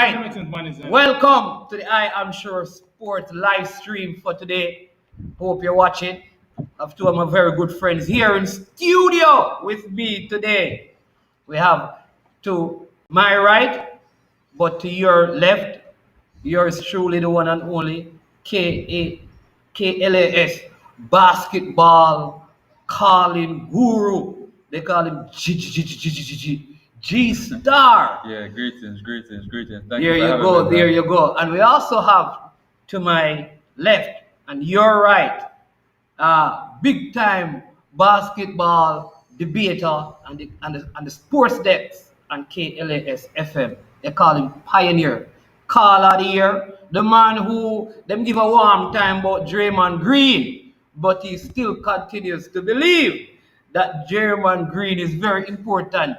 Welcome to the I Am Sure Sports live stream for today. Hope you're watching. I have two of my very good friends here in studio with me today. We have to my right, but to your left, yours truly, the one and only KLAS basketball calling guru. They call him G Star. Yeah, greetings. Thank There you for you having go, me, there man. you go. And we also have to my left and your right, big time basketball debater and the sports decks and KLAS FM. They call him Pioneer. Call of the year, the man who them give a warm time about Draymond Green, but he still continues to believe that Draymond Green is very important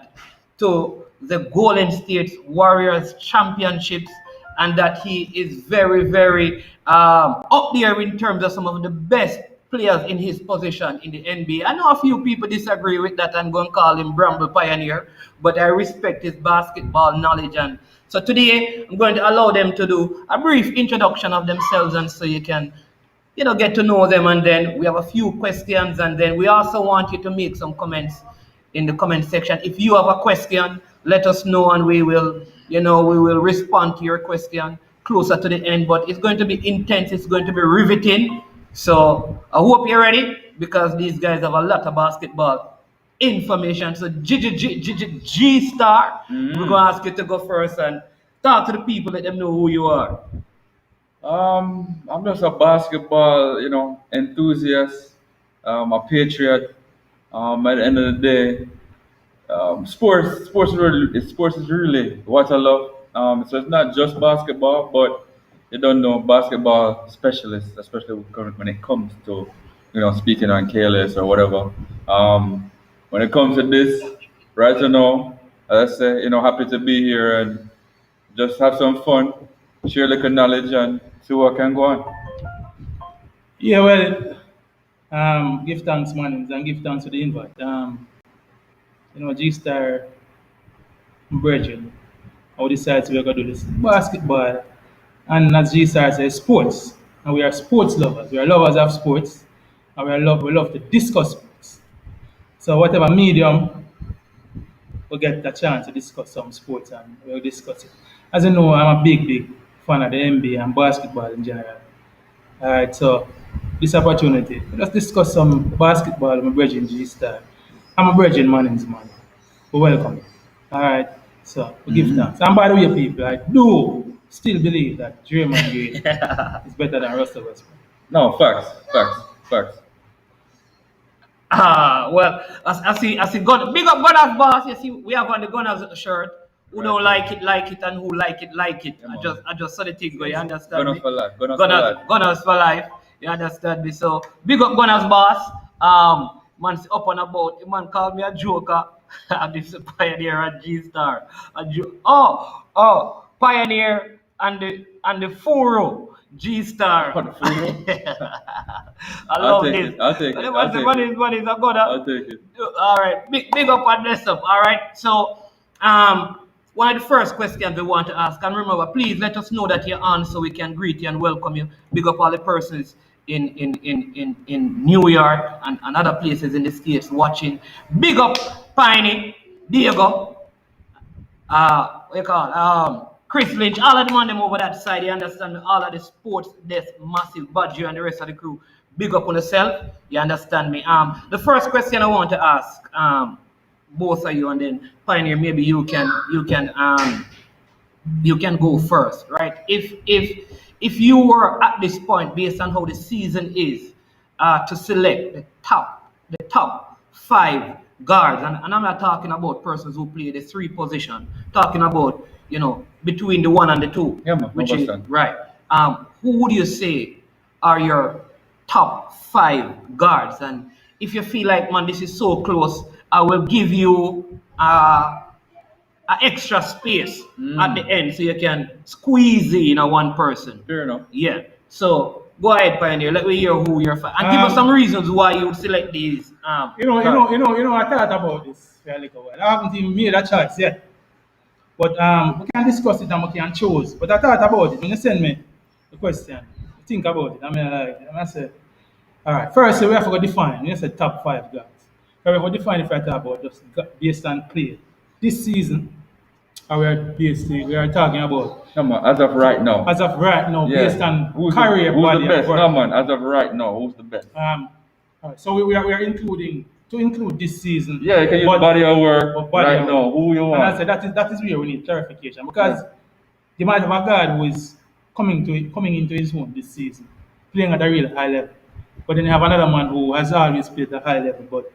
to the Golden State Warriors championships and that he is very up there in terms of some of the best players in his position in the NBA. I know a few people disagree with that and going to call him Bramble Pioneer, but I respect his basketball knowledge. And so today I'm going to allow them to do a brief introduction of themselves, and so you can get to know them, and then we have a few questions, and then we also want you to make some comments in the comment section. If you have a question, let us know, and we will respond to your question closer to the end. But it's going to be intense, it's going to be riveting. So I hope you're ready because these guys have a lot of basketball information. So G Star, we're gonna ask you to go first and talk to the people, let them know who you are. I'm just a basketball, enthusiast, a patriot. At the end of the day, sports is really what I love. So it's not just basketball, but you don't know basketball specialists, especially when it comes to, speaking on KLS or whatever. When it comes to this, right now, as I say, happy to be here and just have some fun, share a little knowledge, and see what can go on. Give thanks, man, and give thanks for the invite. G Star, Bridget, I decided we're gonna do this basketball, and as G Star says, sports, and we are sports lovers. We are lovers of sports, and we love to discuss sports. So whatever medium we get the chance to discuss some sports, and we'll discuss it. As you know, I'm a big fan of the NBA and basketball in general. All right, so this opportunity, let's discuss some basketball with my brethren G Star. I'm a brethren Mannings man. We welcome you. All right, so we give thanks. And by the way, people, I do still believe that Draymond Green is better than Russell Westbrook. No, facts. Well, as a gun, big up Gunners boss. You see, we have on the Gunners shirt. Who don't like it, and who like it. Come on. I just saw the thing go. You understand Gunners me? for life. Gunners for life. Gunners for life. You understand me? So big up Gunners boss. Man's up and about. The man called me a joker. I'm this Pioneer and G Star. Pioneer and the Furo. G Star. For the food, I love take this. it. I'll take it. What is a good? I'll take it. All right, big up and bless up. All right, so one of the first questions we want to ask, and remember, please let us know that you're on so we can greet you and welcome you. Big up all the persons in New York and other places in the States watching. Big up Piney, Diego, what you call Chris Lynch, all of them on them over that side. You understand me? All of the sports desk, massive Badger and the rest of the crew. Big up on yourself. You understand me? The first question I want to ask, both of you, and then Pioneer, maybe you can go first, right? If you were at this point, based on how the season is, to select the top five guards, and I'm not talking about persons who play the three position, talking about between the one and the two, Yeah, man, which is understand. right. Who would you say are your top five guards? And if you feel like, man, this is so close, I will give you extra space at the end so you can squeeze in one person. Fair enough. Yeah. So go ahead, Pioneer. Let me hear who you're and give us some reasons why you would select these. I thought about this for a little while. I haven't even made a choice yet. But we can discuss it and we can choose. But I thought about it when you send me the question. Think about it. I mean, I said, all right. First, we have to go define. You said top five guys. So we have to define if I talk about just based on play this season. Or we are talking about Come on, as of right now. as of right now, Yeah. based on Who's career who's body the best? of work. No man, as of right now, who's the best? All right, so we are including to include this season. Yeah, you can use but- body of work but body right of now. work. Who you And I want? said that is where we need clarification because you might have a guy who is coming into his own this season, playing at a real high level. But then you have another man who has always played at a high level, but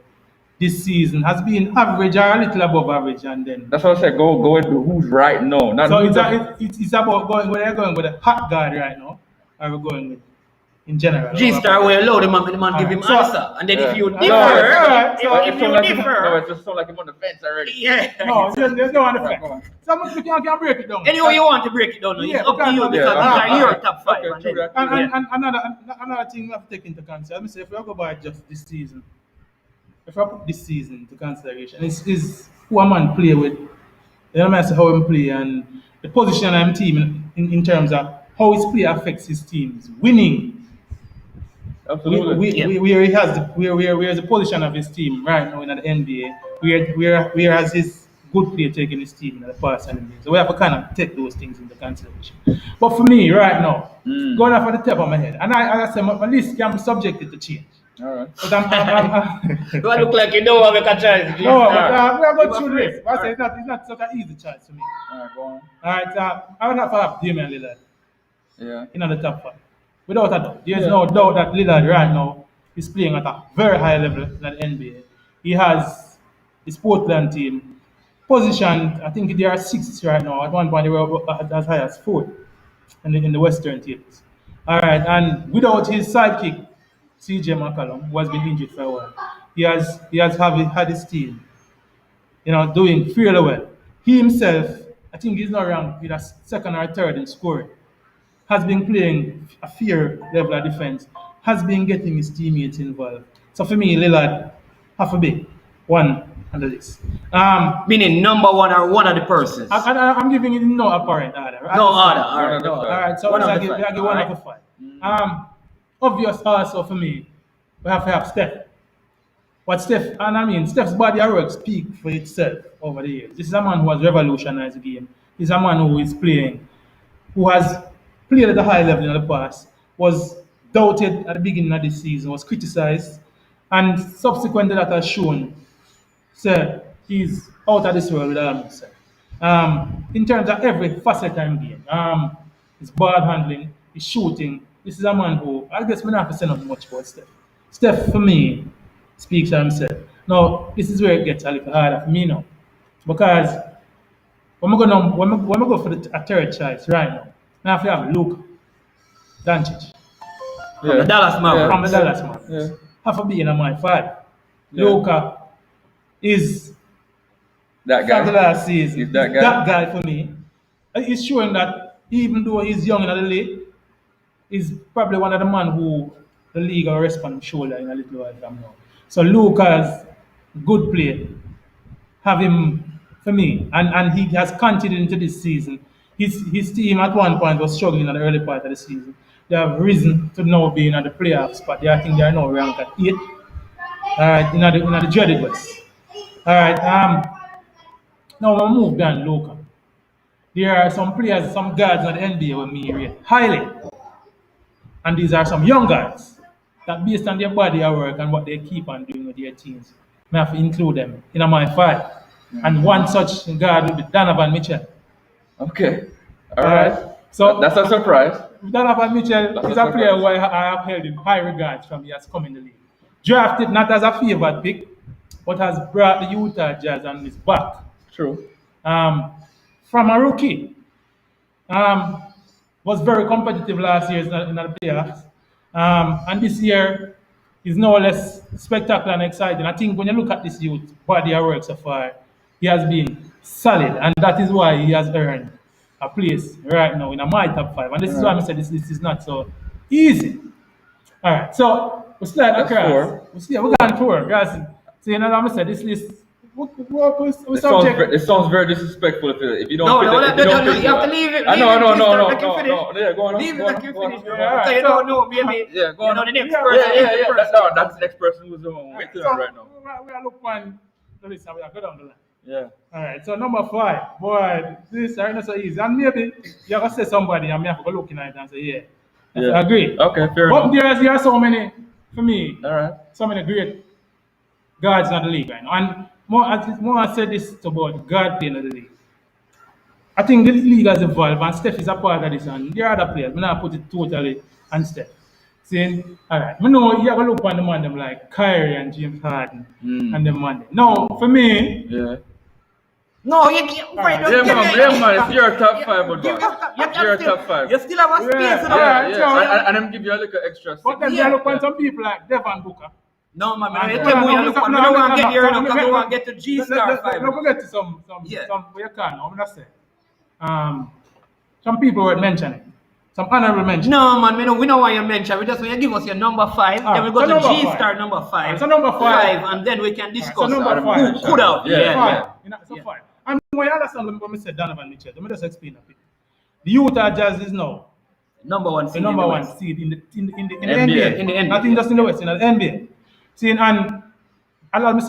this season has been average or a little above average, and then That's what I said. Go with who's right now. Not so who's it's, the- a, it's about going whether you're going with a hot guard right now, or we're going with in general. G-Star will allow the man give him Alright, so- answer. And then Yeah. if you No, differ, alright, so if it you sound like no, differ, it just sound like him on the fence already. yeah. No, there's no one effect. Go on. So we can break it down. Anyway, you want to break it down, Yeah, it's up to you because- because Yeah, these are your alright. top five. Okay, and true then- that. And another thing we have to take into consideration. Let me say, if we go by just this season, if I put this season into consideration, is who a man play with. You know, I say how him play and the position of him team in terms of how his play affects his teams winning. Absolutely. Where he has where is the position of his team right now in the NBA, where has his good play taken his team in the past NBA. So we have to kind of take those things into consideration. But for me, right now, going off at the top of my head, and I say my list can be subjected to change. All right. But I'm You look like you don't have a choice. no, but G-Star. we are going You through afraid? this. I say it's not such an easy choice for me. All right, go on. All right, I would have to have Damian Lillard Yeah. in the top five. Without a doubt. There's Yeah. no doubt that Lillard right now is playing at a very high level in the NBA. He has his Portland team positioned, I think they are sixth right now. At one point they were as high as fourth in the Western tables. All right, and without his sidekick, CJ McCollum, who has been injured for a while, he has had his team, doing fairly well. He himself, I think he's not ranked either second or third in scoring, has been playing a fair level of defense, has been getting his teammates involved. So for me, Lillard have to be one under this. Meaning number one or one of the persons. I'm giving it no apparent order. No order. All One right, of the no five. order. All right, so One of I the give five. one All of the five. Obvious also for me, we have to have Steph. But Steph's body of work speak for itself over the years. This is a man who has revolutionized the game. He's a man who is playing, who has played at a high level in the past, was doubted at the beginning of this season, was criticized, and subsequently that has shown, sir, he's out of this world with all sir. In terms of every facet of his game, his ball handling, his shooting, this is a man who, I guess we don't have to say not much about Steph. Steph, for me, speaks for himself. Now, this is where it gets a little harder for me now. Because when we go for a third choice right now we have Luke Doncic From the Dallas Mavericks. from the Dallas Mavericks. Yeah. Have to be in my five. Yeah. Luka is That from the guy. last season. Is that guy? That guy for me. He's showing that even though he's young in the league, he's probably one of the men who the league will rest on his shoulder in a little while from now. So Luka's good play. Have him for me. And he has continued into this season. His team at one point was struggling in the early part of the season. They have risen to now being at the playoff spot. I think they are now ranked at 8. Alright, in the dreaded West. Alright, now we'll move down Luka. There are some players, some guards in the NBA with me rate highly. And these are some young guys that based on their body of work and what they keep on doing with their teams, I have to include them in my five. And one such guard will be Donovan Mitchell. Okay. All right. So That's a surprise. Donovan Mitchell That's is a a player surprise. who I have held in high regards from he has come in the league. Drafted not as a favored pick, but has brought the Utah Jazz on his back. True. From a rookie. Was very competitive last year in the playoffs. And this year is no less spectacular and exciting. I think when you look at this youth body of work so far, he has been solid, and that is why he has earned a place right now in my top five. And this is why I said this is not so easy. All right, so we slide That's across. four. We're going 4, guys. So you know what I said, this list we subject. It sounds very disrespectful if you don't. No, fit no, it- no, if you no, don't no, fit you have it. to leave it. I know, leave it, no, Let him finish. Yeah, go on. Leave it, go on, let him go on. finish. Yeah, Because you so- don't know, maybe. Yeah, go You on. know, the next Yeah, person. yeah, is the person. That's the next person who's waiting So, on right now. we are look on the list and we are go down the line. Yeah. All right, so number 5, boy, this is not so easy. And maybe you have to say somebody and me have to go looking at it and say, yeah. Yeah. I agree. Okay, fair But enough. there are so many, for me, All right. so many great guards in the league right now. And more I said this about guard playing in the league. I think the league has evolved and Steph is a part of this and there are other players. I'm not put it totally on Steph. Saying, all right, I know you have to look on the man them like Kyrie and James Harden and them man. Now, for me, Yeah. No, you can't. Wait, Yeah, don't give me- Yeah, man. It's your top five, but Give us- you you're a still- top five. You still have a space. Yeah, you know? yeah. Yeah. And I'm give you a little extra. but then Yeah. you look on some people like Devin Booker. No, man, No, I no, tell you, no, look, no, man, no, we don't no, want to no, get here no, now because no, we no, want to get to G Star 5. No, get to some Yeah. where you can. I'm gonna say, some people were mentioning, some honorable mention. No, man, we don't want you to mention. We just want you to give us your number 5. Ah, then we go so to number G five. Star number 5. So number five. And then we can discuss so number who five. could have. Yeah, Yeah. Fine. You know, so Yeah. fine. And when you understand when I said Donovan Mitchell, let me just explain a bit. The Utah Jazz is now Number 1 the seed. number in the one West. seed in the NBA. NBA. In the NBA. Not in just in the West, in the NBA. See, and a lot of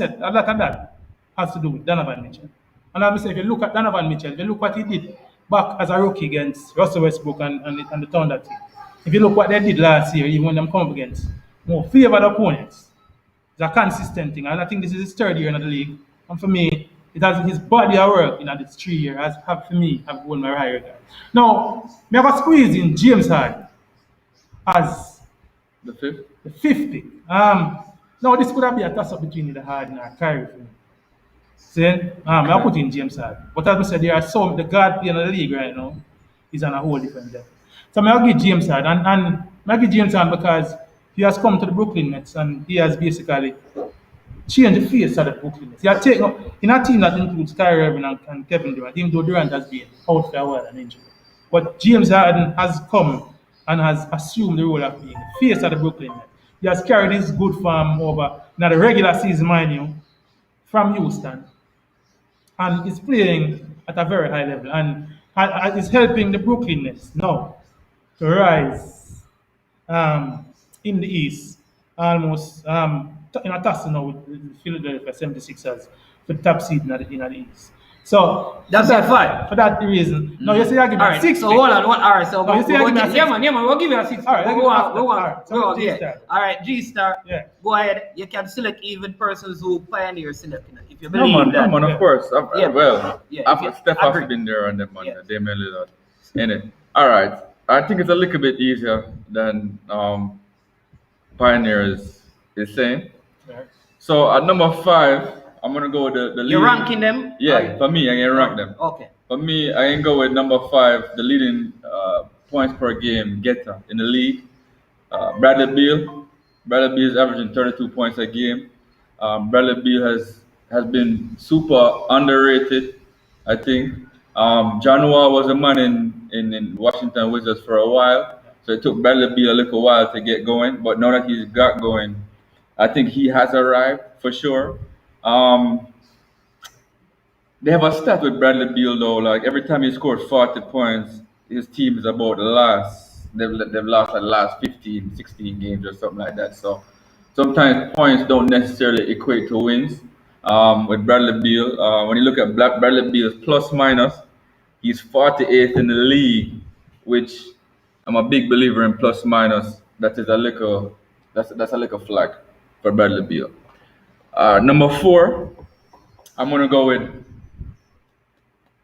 that has to do with Donovan Mitchell. And as I say, if you look at Donovan Mitchell, if you look what he did back as a rookie against Russell Westbrook and the Thunder team. If you look what they did last year, even when them come up against more favored opponents, it's a consistent thing. And I think this is his 3rd year in the league. And for me, it has his body of work in this 3 years have won my high regard. Now, me have a squeeze in James Harden as The fifth. the 5th pick. Now this could have been a toss up between the Harden and Kyrie for me. See, I put in James Harden. But as I said, there are some the guard playing in the league right now is on a whole different level. So I'll give James Harden and I give James Harden because he has come to the Brooklyn Nets and he has basically changed the face of the Brooklyn Nets. He has taken in a team that includes Kyrie Irving and Kevin Durant, even though Durant has been out for a while and injured. But James Harden has come and has assumed the role of being the face of the Brooklyn Nets. He has carried his good form over now the regular season, mind you, from Houston, and is playing at a very high level and is helping the Brooklyn Nets now to rise in the East, almost in a tussle now with the Philadelphia 76ers for the top seed in the East. So That's for your 5. For that reason, no, you say I give me All a right, 6. so hold on. All right, so No, you say I give me a yeah, six. man, we'll give you a 6. All right, we give me want, after. we want, All right, so we want, G yeah. Star. All right, G Star. Yeah. Go ahead. You can select even persons who pioneer selecting it if you No believe man, that. no man, Yeah. of course. Yeah. Well, Yeah, after yeah, Steph agree. has been there on them man, Yeah. Damian Lillard. In it. All right. I think it's a little bit easier than Pioneer is saying. Right. So at number 5, I'm gonna go with the You're leading. ranking them? Yeah, for me, I can rank them. Okay. For me, I can go with number 5, the leading points per game getter in the league. Bradley Beal. Bradley Beal is averaging 32 points a game. Bradley Beal has been super underrated, I think. John Wall was a man in Washington Wizards for a while, so it took Bradley Beal a little while to get going. But now that he's got going, I think he has arrived for sure. They have a stat with Bradley Beal though. Like every time he scores 40 points, his team is about the last. They've lost like the last 15, 16 games or something like that. So sometimes points don't necessarily equate to wins. With Bradley Beal, when you look at Bradley Beal's plus minus, he's 48th in the league, which I'm a big believer in plus minus. That is a little that's a little flag for Bradley Beal. Number 4, I'm gonna go with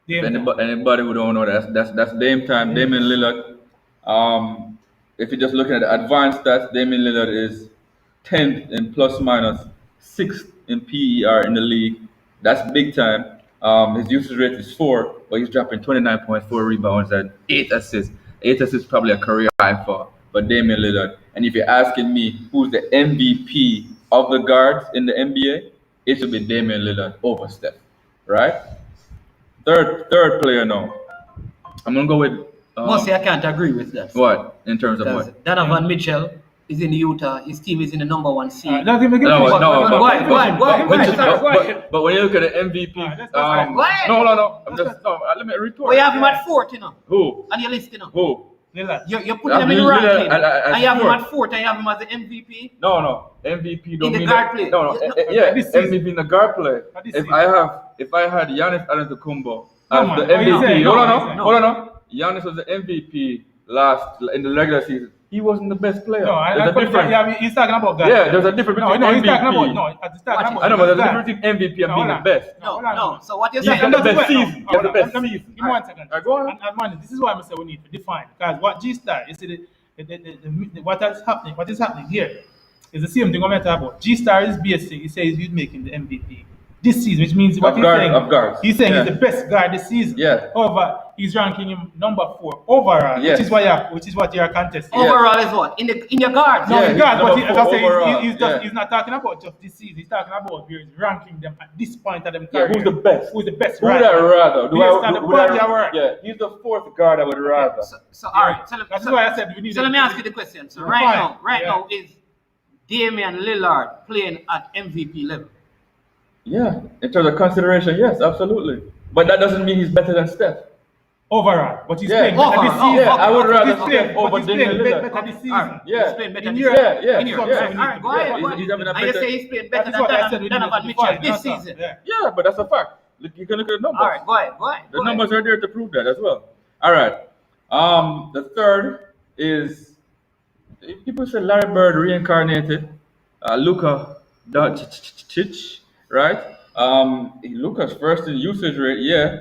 anybody who don't know that's Dame time, Damian Lillard. If you're just looking at the advanced stats, Damian Lillard is 10th in plus minus, 6th in PER in the league. That's big time. His usage rate is 4, but he's dropping 29.4 rebounds and 8 assists. 8 assists probably a career high for Damian Lillard. And if you're asking me who's the MVP of the guards in the NBA, it should be Damian Lillard over Steph, right? Third player now. I'm gonna go with Mostly, I can't agree with that. what in terms of Because what? Donovan Mitchell is in Utah. His team is in the number one seed. Don't give me No, finish. no, Go ahead, go ahead, go ahead, go ahead. But when you look at the MVP, That's Go ahead. no, I'm just no. Let me retort. We have him at fourth, you know, Who? on your list, you know. Who? Lillard. You're putting him in the Lillard ranking. as And you have him fourth. at fourth, and you have him as the MVP. No. MVP don't In the mean guard that- play. No, No, yeah, this season. MVP in the guard play. This If season. I had Giannis Antetokounmpo as Come on, the what are you MVP, saying? hold on, No. hold on. Giannis was the MVP in the regular season. He wasn't the best player. No, There's a difference. yeah, he's talking about guys. Yeah, there's a difference No, between no, he's MVP. talking about he's talking about. I know, but there's a guys. difference between MVP and No, being hold the on. best. No, hold on. no. So what you're He's saying? got the That's best what- season. no, He has the hold on. best. Let me give me 1 second. Alright, go on. And man, this is why I say we need to define. Because what G-Star, you see, what is happening here is the same thing I'm talking about. G-Star is basic. He says he's making the MVP this season, which means what Of he's guards, saying. of guards. He's saying Yeah. he's the best guard this season. Yeah. However, he's ranking him number 4 overall, Yes. which is what you're contesting. Yeah. Overall is what? In your guards. No, Yeah, he he's does, but number as I four say, overall, he's yeah. not talking about just this season. He's talking about where he's ranking them at this point of them Yeah, career. who's the best? Who's the best? Who would I rather? Based on the body of work. Yeah, he's the fourth guard I would rather. So all right. So, That's so- why I said we need. so let me ask you the question. So Yeah, right fine. now is Damian Lillard playing at MVP level? Yeah, in terms of consideration, yes, absolutely. But that doesn't mean he's better than Steph. overall, but he's Yeah, playing better this overall. season. Yeah, I would okay, rather He's playing, Steph over but he's playing Damian Lillard. better this All season. right. Yeah. He's playing better In this Europe. season. Yeah, In Europe. yeah. All right, go ahead. Yeah, Go ahead. he's having a And you better- say he's playing better That is than what I said. We need to Donovan define. Mitchell this That's all. season. Yeah. Yeah, but that's a fact. Look, you can look at the numbers. All right, go ahead. The numbers are there to prove that as well. All right. The third is people say Larry Bird reincarnated. Luka Doncic, right? Luka's first in usage rate, yeah.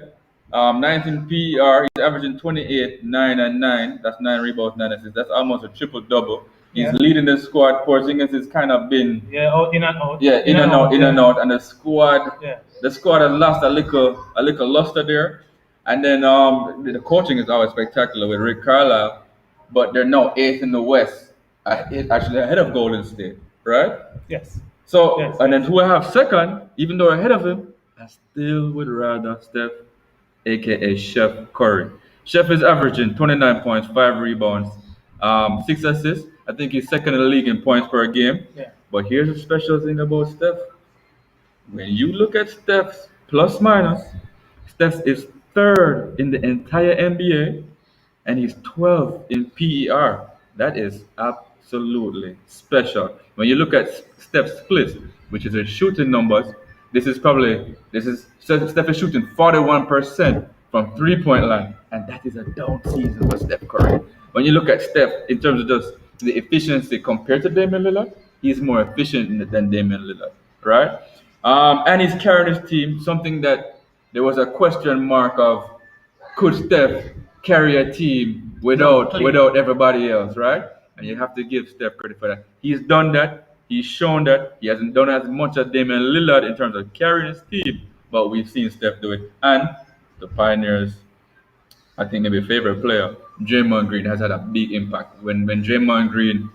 19 PER. He's averaging 28, 9, and 9. That's 9 rebounds, 9 assists. That's almost a triple double. He's Yeah. leading the squad. Porzingis has kind of been Yeah, in and out. in and out, and the squad Yeah. has lost a little luster there. And then the coaching is always spectacular with Rick Carlisle, but they're now 8th in the West, actually ahead of Golden State, right? Yes. So Yes. and then who I have second, even though ahead of him, I still would rather Steph, aka Chef Curry. Chef is averaging 29 points, 5 rebounds, 6 assists. I think he's second in the league in points per game. Yeah. But here's the special thing about Steph. When you look at Steph's plus minus, Steph is third in the entire NBA, and he's 12th in PER. That is absolutely special. When you look at Steph's splits, which is his shooting numbers, Steph is shooting 41% from 3-point line, and that is a down season for Steph Curry. When you look at Steph in terms of just the efficiency compared to Damian Lillard, he's more efficient than Damian Lillard, right? And he's carrying his team, something that there was a question mark of, could Steph carry a team without everybody else, right? And you have to give Steph credit for that. He's done that. He's shown that. He hasn't done as much as Damian Lillard in terms of carrying his team, but we've seen Steph do it. And the Pioneers, I think maybe favorite player, Draymond Green, has had a big impact. When Draymond Green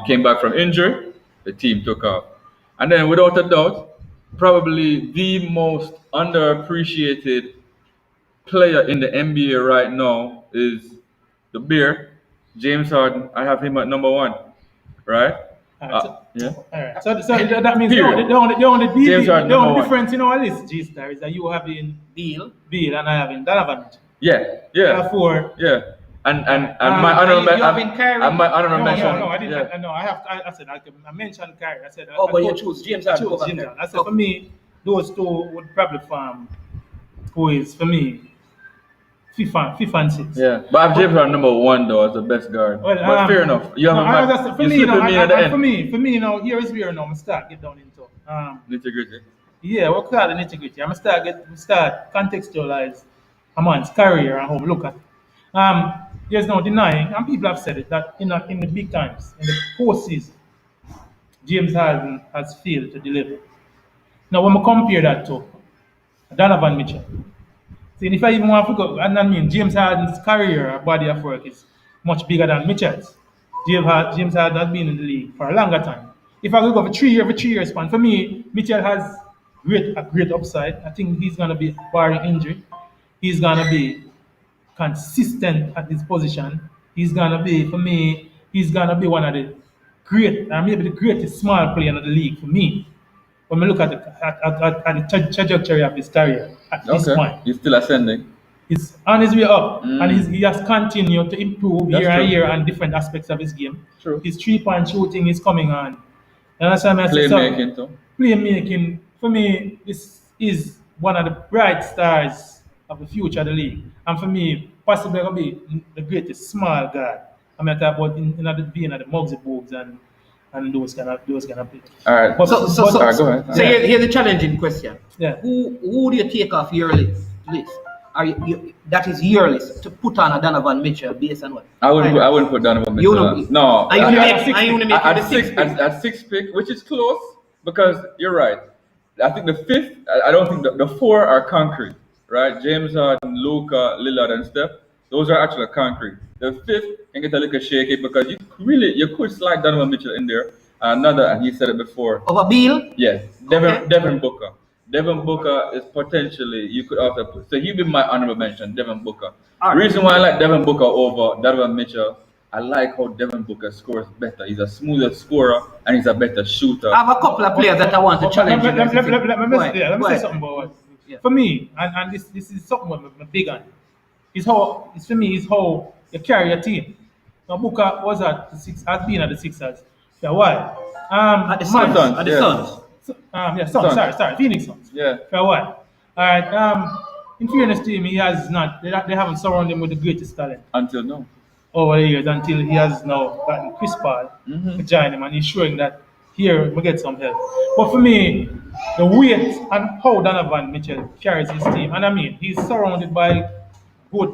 came back from injury, the team took off. And then without a doubt, probably the most underappreciated player in the NBA right now is the Bear, James Harden. I have him at number 1, right? Yeah. All right. So that means Period. the only James Harden, the number only one. difference in our list, G-Star, is that you have in Beal. Bill and I have in Donovan. Yeah. Therefore, Yeah. And my honorable you have in Kyrie? and my honorable no, mention. I didn't. Yeah. No, I said I mentioned Kyrie. I said. Oh, I but you thought- choose James I Harden chose over James Kyrie. Harden. I said for me, those two would probably form who is for me fifth and sixth. Yeah, but I've James Harden number 1 though as the best guard. Well, but fair enough. You have no, a I match. just, for You me, slip no, with me at the end. for me, here is where now I start get down into Nitty-gritty. yeah, we'll call it nitty gritty. I'm start contextualize a man's career and how we look at it. There's no denying, and people have said it, that in the big times, in the postseason, James Harden has failed to deliver. Now, when we compare that to Donovan Mitchell, see, if I even want to go, and I mean, James Harden's career, body of work is much bigger than Mitchell's. James Harden has been in the league for a longer time. If I go for 3 year span, for me, Mitchell has a great upside. I think he's gonna be barring injury. He's gonna be consistent at his position. He's gonna be one of the great, and maybe the greatest small player in the league for me. When we look at the trajectory of his career at this Okay. point, He's still ascending. he's on his way up, and Mm. he has continued to improve That's year and true. year on different aspects of his game. True. His 3-point shooting is coming on. And that's why I say, so, Playmaking too. playmaking, for me, this is one of the bright stars of the future of the league. And for me, possibly going to be the greatest small guy. I mean, I talk about in the being of the Muggsy Bogues and those kind of players. All right. But- All right, go ahead. So here's a challenging question. Yeah. Who do you take off your list? That is your list to put on a Donovan Mitchell based on what? I wouldn't put Donovan You Mitchell. know- on. No. Are you I- gonna make at the sixth pick? at 6 pick, which is close because you're right. I think the 5th. I don't think the 4 are concrete, right? James Harden, Luka, Lillard, and Steph. Those are actually concrete. The 5th can get a little shaky because you could slide Donovan Mitchell in there. Another, and he said it before. Over Beal? Yes, Okay. Devin Booker. Devin Booker is potentially you could also put. So he'd be my honorable mention, Devin Booker. All right. Reason why I like Devin Booker over Donovan Mitchell, I like how Devin Booker scores better. He's a smoother scorer and he's a better shooter. I have a couple of players that I want to challenge you. Let me Go ahead, say go ahead. something about what. Yeah. For me, and this is something I'm big on. It's how for me is how you carry your team. Now Booker was at the has been at the Sixers for a while. At the Suns. Suns, At the yeah. Suns. Yeah, Suns. sorry, Phoenix Suns. Yeah. For a while. All right. In fairness to him, he has not. They haven't surrounded him with the greatest talent Until now. over the years until he has now gotten Chris Paul Mhm. to join him, and he's showing that here we get some help. But for me, the weight and how Donovan Mitchell carries his team, and I mean, he's surrounded by good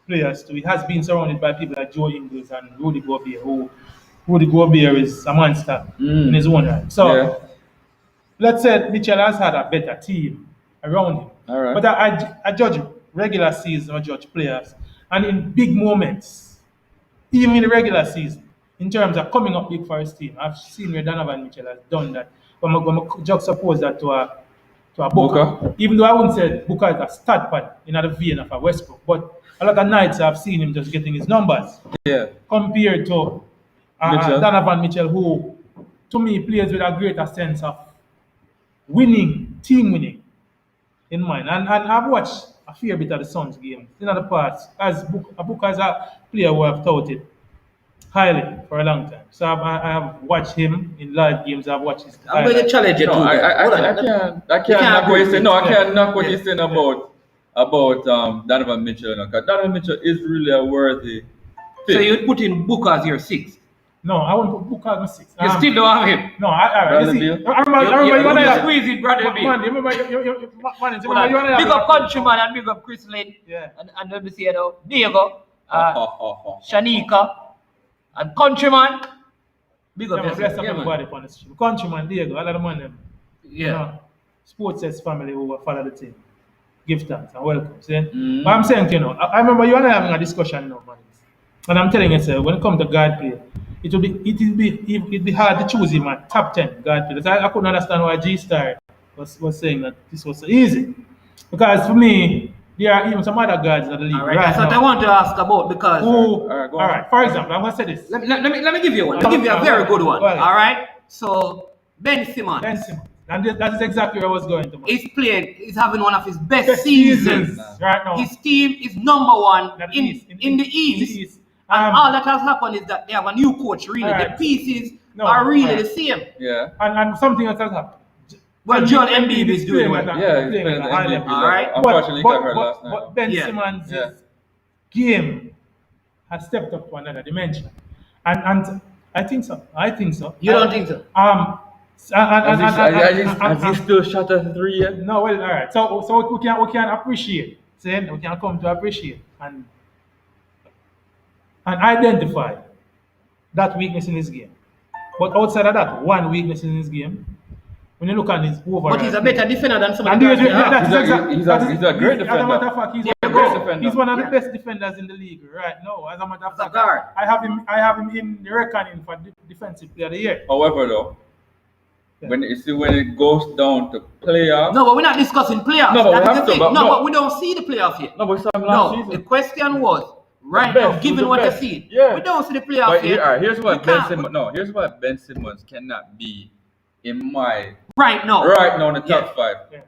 players too. He has been surrounded by people like Joe Ingles and Rudy Gobert, who Rudy Gobert is a monster in his own right. So Yeah. let's say Mitchell has had a better team around him. All right. But I judge regular season, I judge players. And in big moments, even in the regular season, in terms of coming up big for his team, I've seen where Donovan Mitchell has done that. But I'm going to juxtapose that to a Booker. Booker. Even though I wouldn't say Booker is a stat pad in the vein of a Westbrook. But a lot of nights I've seen him just getting his numbers Yeah. compared to Mitchell. Donovan Mitchell, who to me plays with a greater sense of winning, team winning in mind. And I've watched a fair bit of the Suns game in other parts as Booker as a player who I've touted highly for a long time. So I have watched him in live games. I've watched his I'm going to highlights. challenge you No, too. I can't knock what you're saying. No, I Yeah. can't knock what Yeah. you're saying about Donovan Mitchell. Because Donovan Mitchell is really a worthy fit. So you'd put in Booker as your sixth. No, I won't put Booker as my six. You still don't have him. No, I Bradley you see, Beal? I remember you You wanna have squeeze it, Bradley Beal. Man, you remember you Hold you on. wanna have Big up Countryman and big up Chris Lynn. Yeah. And let me see it now. Diego, Shanika, and Countryman. Big up Yeah, man, bless yourself. up Yeah, everybody man. upon the street. Countryman, Diego, all of the man them. You Yeah. know, sports says family who will follow the team. Give thanks and welcome. See? Mm. But I'm saying, you know, I remember you and I having a discussion now, man. And I'm telling you, sir, when it comes to guard play, it'd be hard to choose him at top 10 guard players. I couldn't understand why G Star was saying that this was so easy. Because for me, there are even some other guards in the league. All right. That's what I now want to ask about because who, All right, go all on. right, for example, I'm going to say this. let me give you one. Let me give you a very good one. Go ahead. All right. So Ben Simmons Ben Simmons. And that is exactly where I was going to. he's having one of his best Best seasons. seasons right now. His team is number one That in is, the East. Um, And all that has happened is that they have a new coach. Really, All the right. pieces No, are really all right. the same. Yeah. and something else has happened. Well, Joel Embiid is doing well. Yeah, he's playing playing at the a high MVP level. All right. Unfortunately, he got hurt last night. But Ben Yeah. Simmons' Yeah. game has stepped up to another dimension, and I think so. You don't think so? Has he still shot a 3 yet? No, well, all right. So we can appreciate. Saying we can come to appreciate and identify that weakness in his game. But outside of that, one weakness in his game, when you look at his overall, But he's a better defender than some of and the there's- guys. they have. that's He's a- exactly- he's a- that's- he's a great As a matter defender. of fact, he's Yeah, one of great the- defender. he's one of the Yeah. best defenders in the league right now. As a matter of As a fact, guard. I have him in the reckoning for defensive player of the year. However, though, Yeah. when it goes down to playoffs, No, but we're not discussing playoffs. No, but we That is have the to, thing. but No, no. but we don't see the playoffs yet. no, but some last No, season. the question was Right The now, best, given who's the what you best? see, Yeah. we don't see the playoff But yet. here's what We Ben can't- Simmons. No, here's what Ben Simmons cannot be in my Right now. in the top Yeah. five Yeah.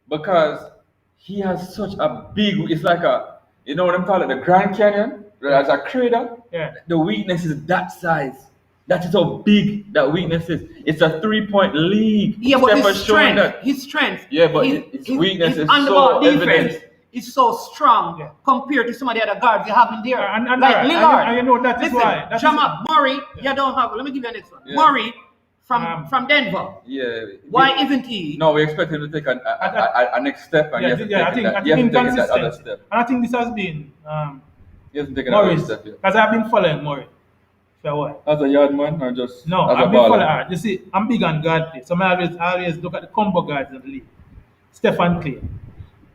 because he has such a big. It's like a what I'm calling the Grand Canyon as a crater. Yeah. The weakness is that size. That is how big that weakness is. It's a 3-point league. Yeah, but Steph has his shown strength, his strength, Yeah, but his weakness is on the so ball defense evident. is so strong Yeah. compared to some of the other guards you have in there. And like and Lillard. you know that is Listen, why. That is Jamal Murray, Yeah. you don't have. Let me give you an next one. Yeah. Murray from Denver. Yeah. Why isn't he? No, we expect him to take a next step, and Yeah, he hasn't yeah, I taken think that. He hasn't taken that other inconsistent. step. And I think this has been He hasn't taken that other Murray's, step yet. because I've been following Murray for a while. As a yard man, or just No, as a I've been baller? following her. You see, I'm big on guard play. So I always look at the combo guards in the league. Stephen Clay.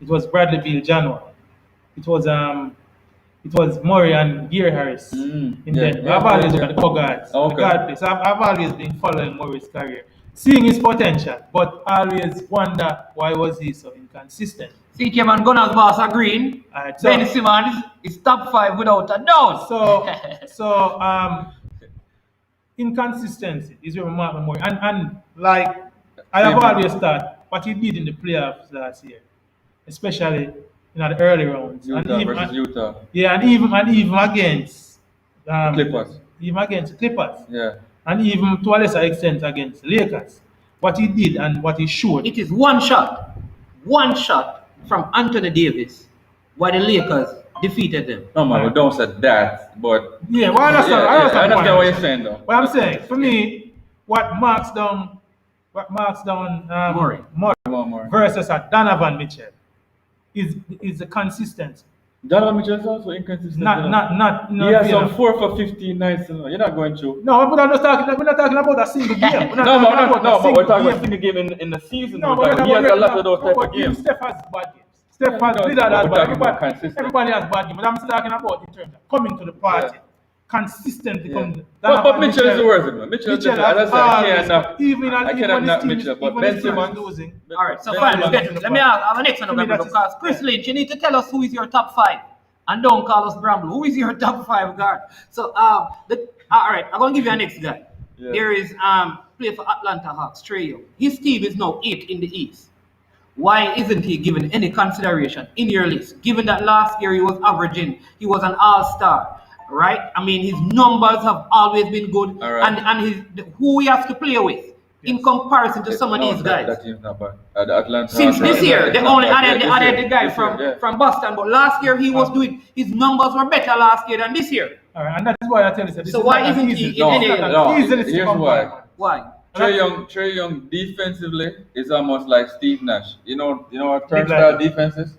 It was Bradley Beal January. It was Murray and Gary Harris in Denver. I've always looked at the core guards, Okay. the guard play. So I've always been following Murray's career, seeing his potential, but always wonder why was he so inconsistent. CK Man Gunners boss agreeing. Alright, so- Ben Simmons is top 5 without a doubt. So inconsistency is where Mark Murray and like I have Same. always thought what he did in the playoffs last year, especially in the early rounds, Utah versus Utah. yeah, and even against Clippers. even against Clippers, Yeah. and even to a lesser extent against Lakers, what he did and what he showed. It is one shot from Anthony Davis why the Lakers defeated them. No man, we don't say that, but Yeah, well, I understand. Yeah, I understand, I understand what you're saying. saying though. What I'm saying, for me, what marks down Murray. Come on, more. versus a Donovan Mitchell is the consistency. Donovan Mitchell is also inconsistent. Not He has you know. some 4 for 15 nights. You're not going through. No, we're not talking about a single game. We're not No, talking about a but we're single talking about game. single game in the season. No, We're but talking- he has a lot of those type of even games. Steph has bad games. Steph has No, Lillard we're has bad talking about games. consistent. Everybody has bad games. But I'm talking about in terms of coming to the party. Yeah. Consistently Yeah. coming. But Mitchell is the worst of them. Mitchell is Mitchell different. As I said, I has can't knock. even I cannot knock Mitchell, but even Ben his team is Simmons. losing. All right, so Ben fine, Simmons- let's get to it. Let me have a next one To me, because that is- Chris Lynch, you need to tell us who is your top 5. And don't call us Bramble. Who is your top 5 guard? So all right, I'm gonna give you a next guy. Yeah. There is play for Atlanta Hawks, Trae Young. His team is now 8th in the East. Why isn't he given any consideration in your list? Given that last year he was averaging, he was an all-star, right? I mean, his numbers have always been good, All right. and who he has to play with in comparison to some of No, these guys. That team's not bad. The Atlanta Since Hawks this are- year, they it's not only bad. added Yeah, this the year, guy this year, yeah. from Boston, but last year he was doing his numbers were better last year than this year. All right, and that is why I tell you. This So is why not isn't easy. he in It's not any- an No, easy list to here's come why. by. Why? Trey Young defensively is almost like Steve Nash. You know what Big turnstile like- defense is?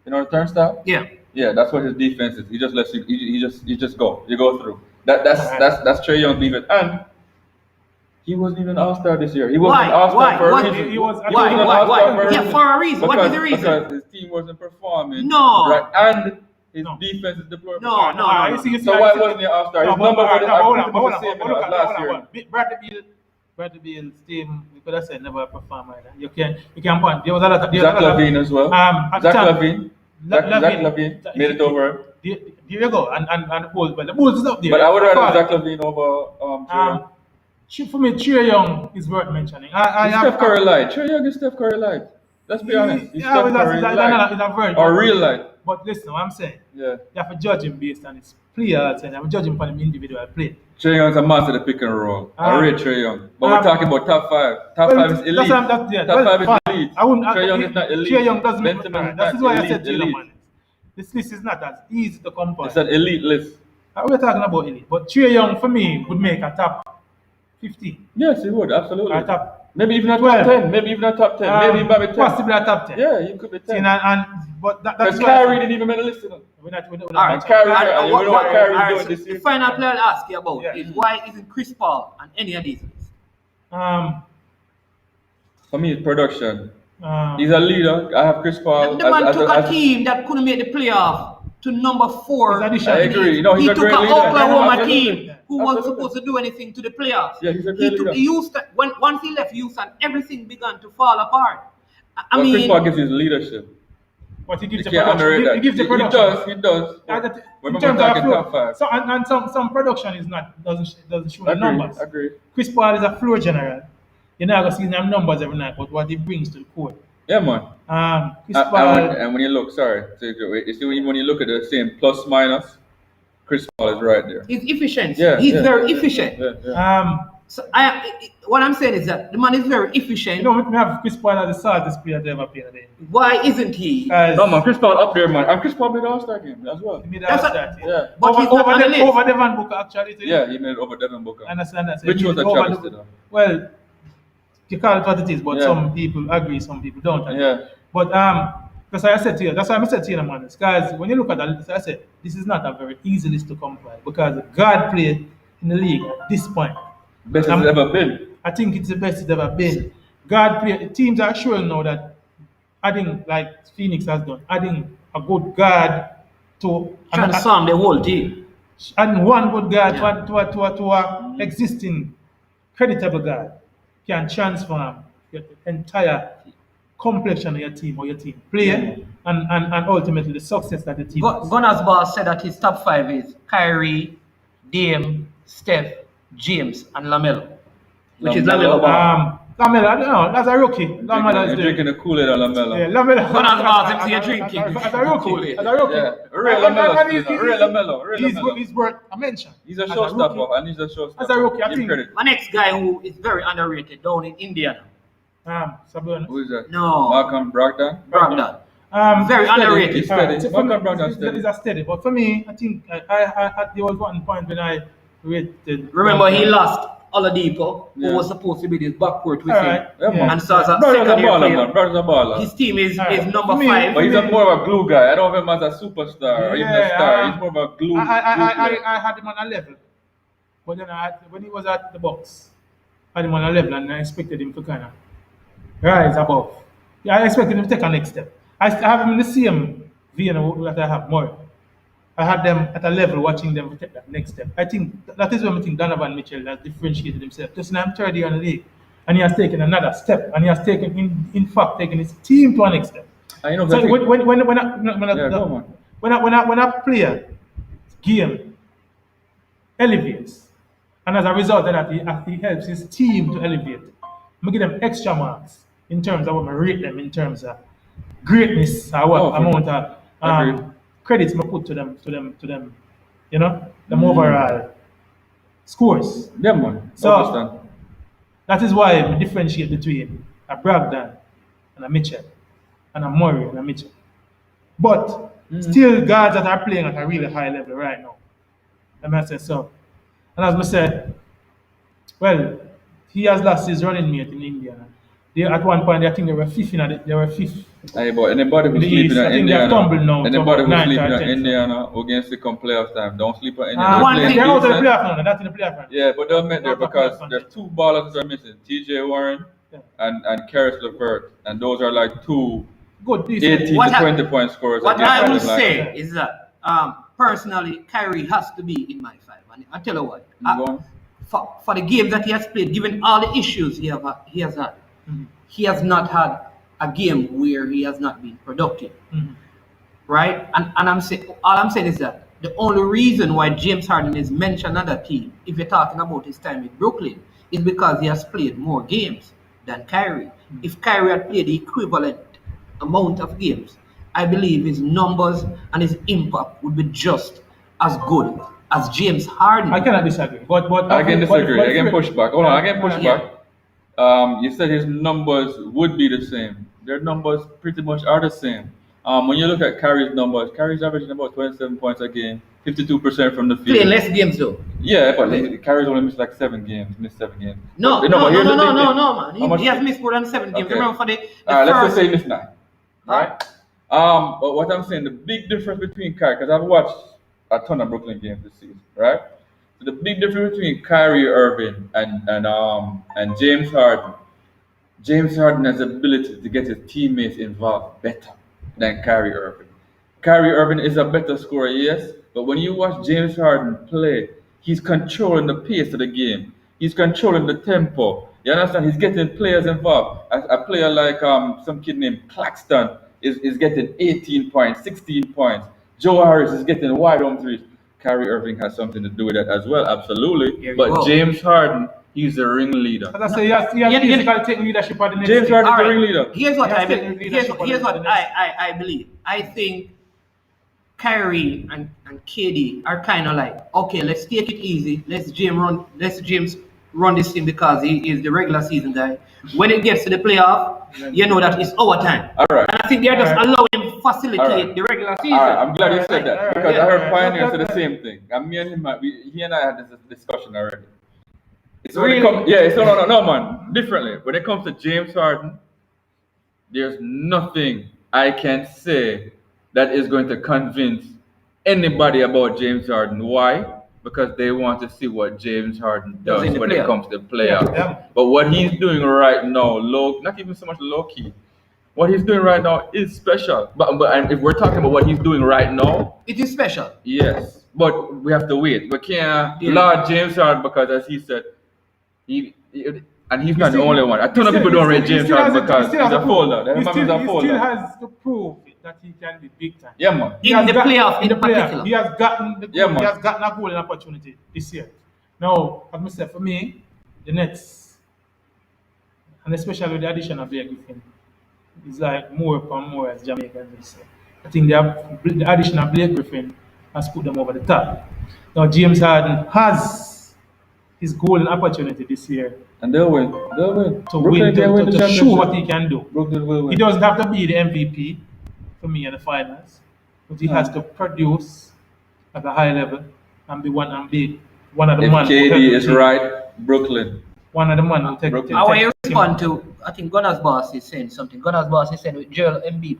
You know what turnstile? Yeah. Yeah, that's what his defense is. He just lets you just go. You go through. That's Alright. that's Trey Young defense. And he wasn't even an all-star this year. He wasn't Why? an all-star Why? for Why? a reason. He was- He Why? wasn't an Why? all-star Why? for a Yeah, reason. for a reason. What is the reason? Because his team wasn't performing. No. Right, and his No. defense is deplorable. No. You see, So why wasn't he an all-star? His numbers are hold pretty much the same on, as last year. Bradley Beal's team, we could have said never perform like that. You can point. There was a lot of Zach Lavine as well. at the Zach time, Lavine. Zach Lavine made it over. There you go, and the Bulls, but the Bulls is up there. But I would rather Far. Zach Lavine over Trey Young. For me, Trae Young is worth mentioning. He's Steph Curry light. Trey Young is Steph Curry light. Let's be honest. He's Yeah, Steph but Curry that's light. a very Or real light. But listen, what I'm saying, Yeah. you have to judge him based on his players, and I'm judging for him individual play. Trey Young's a master of the pick and roll. I rate Trey Young. But we're um, talking about top 5. Top Well, 5 is elite. that's what I'm- yeah, Top well, 5 is fine. elite. I wouldn't. Trey Young is not elite. Trae Young doesn't. Ben Simmons is That not is why I said elite, to you, elite. man. This list is not as easy to compare. It's an elite list. We're talking about elite, but Trae Young for me would make a top 15, Yes, he would. Absolutely. a top Maybe even a top 12. 10. Maybe even a top 10. Maybe even maybe 10. possibly a top 10. Yeah, he could be See, 10. but that's Because why I Kyrie said- didn't even make the list. You know. we're not All right, Kyrie- and and you know what Kyrie's doing so this year? the final player I'll ask you about Yeah. is why isn't Chris Paul on any of these lists? For me, it's production. Um, He's a leader. I have Chris Paul. The man took a team that couldn't make the playoff to number 4. His addition. I agree. No, he's he a took great an leader. Oklahoma Absolutely. team who wasn't Absolutely. supposed to do anything to the playoffs. Yeah, he's a great He took leader. Houston. Once he left Houston, everything began to fall apart. I But Chris mean, Paul gives his leadership. but he gives You the can't production. underrate He that. gives the He production. does. He does. In When we're terms of talking floor, top five. so and some production is not doesn't show the numbers. Agree. Chris Paul is a floor general. You're not gonna see them numbers every night, but what he brings to the court. Yeah, man. Chris And Paul. when you look, sorry, you see when you look at the same plus minus, Chris Paul is right there. His efficiency. Yeah, He's yeah, very yeah, efficient. Yeah. So what I'm saying is that the man is very efficient. You know, we have Chris Paul as the saltiest player to ever play in the NBA. Why isn't he? No, man, Chris Paul up there, man. And Chris Paul made the All-Star game as well. He made That's that a- start. Yeah. But he's not on the list. Over Devin Booker actually. Too. Yeah, he made it over Devin Booker. Understand that? So Which he was made a over travesty, though. Well, you call it what it is, but Yeah. some people agree, some people don't. Agree. Yeah. But that's why I said to you. That's why I said to you, man. Guys, when you look at that list, I said this is not a very easy list to come by because God played in the league at this point. Best it's ever been. I think it's the best it's ever been. God played. Teams are showing now that adding, like Phoenix has done, adding a good guard to Transform the whole team. and one good guard Yeah. to a existing creditable guard can transform your entire complexion of your team or your team play and ultimately the success that the team has. Gunners boss said that his top five is Kyrie, Dame, Steph, James, and LaMelo. Which is LaMelo LaMelo Ball. Lamelo, I don't know, that's a rookie. Lamelo is You're there. drinking the Kool-Aid on LaMelo. Yeah, Lamelo. Gunners boss him say you're drinking. As a rookie. Kool-Aid. As a rookie. Yeah, real And- and LaMelo. he's- Real LaMelo. Real LaMelo. He's worth a mention. He's a As showstopper, rookie. and he's a showstopper. As a rookie, I Give think- credit. My next guy who is very underrated down in Indiana. Sabonis. Who is that? No. Malcolm Brogdon. Brogdon. Very Steady. underrated. He's steady. So for me, Malcolm Brogdon it's steady. a steady. But for me, I think there was one point when I rated. Remember, he lost Oladipo, Yeah. who was supposed to be this backcourt with Alright. him. Yeah, man. And so as a Brogdon's a second year baller, player, man. Brogdon's a baller. his team is Alright. number For me- 5. But he's a more of a glue guy. I don't have him as a superstar or even a Yeah, star. He's more of a glue. glue player. I had him on a level, but then when he was at the box, I had him on a level, and I expected him to kind of rise above. Yeah, I expected him to take a next step. I have him in the same vein that I have more. I had them at a level watching them take that next step. I think that is when I think Donovan Mitchell has differentiated himself. Just now, I'm third year in the league, and he has taken another step, and he has taken, in fact, taken his team to a next step. I know. So I think- when Yeah, go on. when a player game elevates, and as a result of that, he helps his team to elevate. I give them extra marks in terms of what I rate them in terms of greatness or what Oh, for amount of agreed. credits I put to them. You know, them overall scores. Yeah, man. So- Understand. That is why we differentiate between a Brogdon and a Mitchell, and a Murray and a Mitchell. But still, guards that are playing at a really high level right now. Let me say so. And as I said, well, he has lost his running mate in Indiana. At one point, I think they were fifth. They were fifth. Hey, but anybody who's The sleeping East, I in think they have Indiana, tumbled now to anybody about who's ninth sleeping or in 10th. Indiana who against the come playoff time, don't sleep on Indiana. one They're thing- They're playing out of the decent. playoff now. They're not in the playoff now. Yeah, but they'll make there Out of because playoff there's two ballers that are missing, TJ Warren Yeah. and Karis LeVert, and those are like two Good, decent. 18 What to I- 20 point scorers. What against I will them, like- say is that personally, Kyrie has to be in my 5. And I'll tell you what. Go on. For the games that he has played, given all the issues he has had, he has not had a game where he has not been productive. Mhm. Right? And all I'm saying is that the only reason why James Harden is mentioned on that team, if you're talking about his time in Brooklyn, is because he has played more games than Kyrie. If Kyrie had played the equivalent amount of games, I believe his numbers and his impact would be just as good as James Harden. I cannot disagree. But I can disagree. I can push back. Hold on, I can push Yeah. back. You said his numbers would be the same. Their numbers pretty much are the same. When you look at Kyrie's numbers, Kyrie's averaging about 27 points a game, 52% from the field. Playing less games though. Yeah, but Kyrie's only missed like 7 games. Missed 7 games. No, But no, but here's the thing. man. How much- He has missed more than 7 games. Okay. Remember for the Alright, let's first. just say he missed 9. Right? But what I'm saying, the big difference between Kyrie, because I've watched a ton of Brooklyn games this season, right? So the big difference between Kyrie Irving and James Harden. James Harden has the ability to get his teammates involved better than Kyrie Irving. Kyrie Irving is a better scorer, yes, but when you watch James Harden play, he's controlling the pace of the game. He's controlling the tempo. You understand? He's getting players involved. A player like some kid named Claxton is getting 18 points, 16 points. Joe Harris is getting wide on threes. Kyrie Irving has something to do with that as well, absolutely. Here you But go. James Harden, he's the ringleader. As I say, he has basically taken leadership at the next James team. Harden is the Alright, ringleader. here's what He has I taken believe. leadership Here's on what the I believe. I think Kyrie and KD are kind of like, okay, let's take it easy. Let's James run this thing because he is the regular season guy. When it gets to the playoff, you know that it's our time. All right. And I think they're just Alright. allowing him facilitate Alright. the regular season. All right, I'm glad you said that Alright, because yeah, I heard alright. Pioneer say the That- same thing. And me and him, he and I had this discussion already. It's when it Really? comes, yeah, it's no, man, differently. When it comes to James Harden, there's nothing I can say that is going to convince anybody about James Harden. Why? Because they want to see what James Harden does in the when it playoff. comes to playoffs. Yeah. But what he's doing right now, not even so much low key. What he's doing right now is special. But and if we're talking about what he's doing right now, It is special. yes. But we have to wait. We can't Yeah. laud James Harden because, as he said, and he's not the still- only one. A ton of he people still- don't he rate still- James he still Harden has to- because he still he's has a to folder. prove- That he man still- is a he folder. still has to prove that he can be big time. Yeah, man. He In has the got- playoff, in the playoff, particular. he has gotten the Yeah, goal, he man. has gotten a golden opportunity this year. Now, as I said, for me, the Nets, and especially with the addition of Blake Griffin, is like more and more, as Jamaicans would say. I think the addition of Blake Griffin has put them over the top. Now, James Harden has his golden opportunity this year And they'll win. They'll win. to Brooklyn win, can win the to show championship. what he can do. Brooklyn will He win. doesn't have to be the MVP for me in the finals, but he has to produce at a high level and be one of the If man. who KD take the is team. right, Brooklyn. One of the man who take the Brooklyn. team. How will take you the team. respond to, I think Gunner's boss is saying something. Gunner's boss is saying with Joel Embiid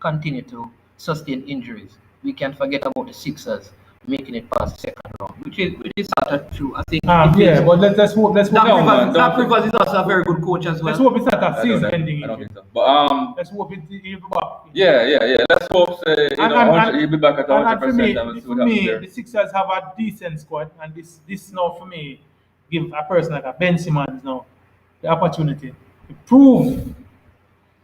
continue to sustain injuries, we can't forget about the Sixers making it past the second round, which is sort of true. I think it Yeah, is. but let's hope. Doc No, man, Rivers, Doc don't- Rivers is also a very good coach as Let's well. hope it's not a I don't season-ending think injury. so. But Let's hope he'll be back. yeah. Let's hope he'll be back at and 100% for me, and we'll see what for happens me, there. the Sixers have a decent squad, and this now for me give a person like a Ben Simmons now the opportunity to prove.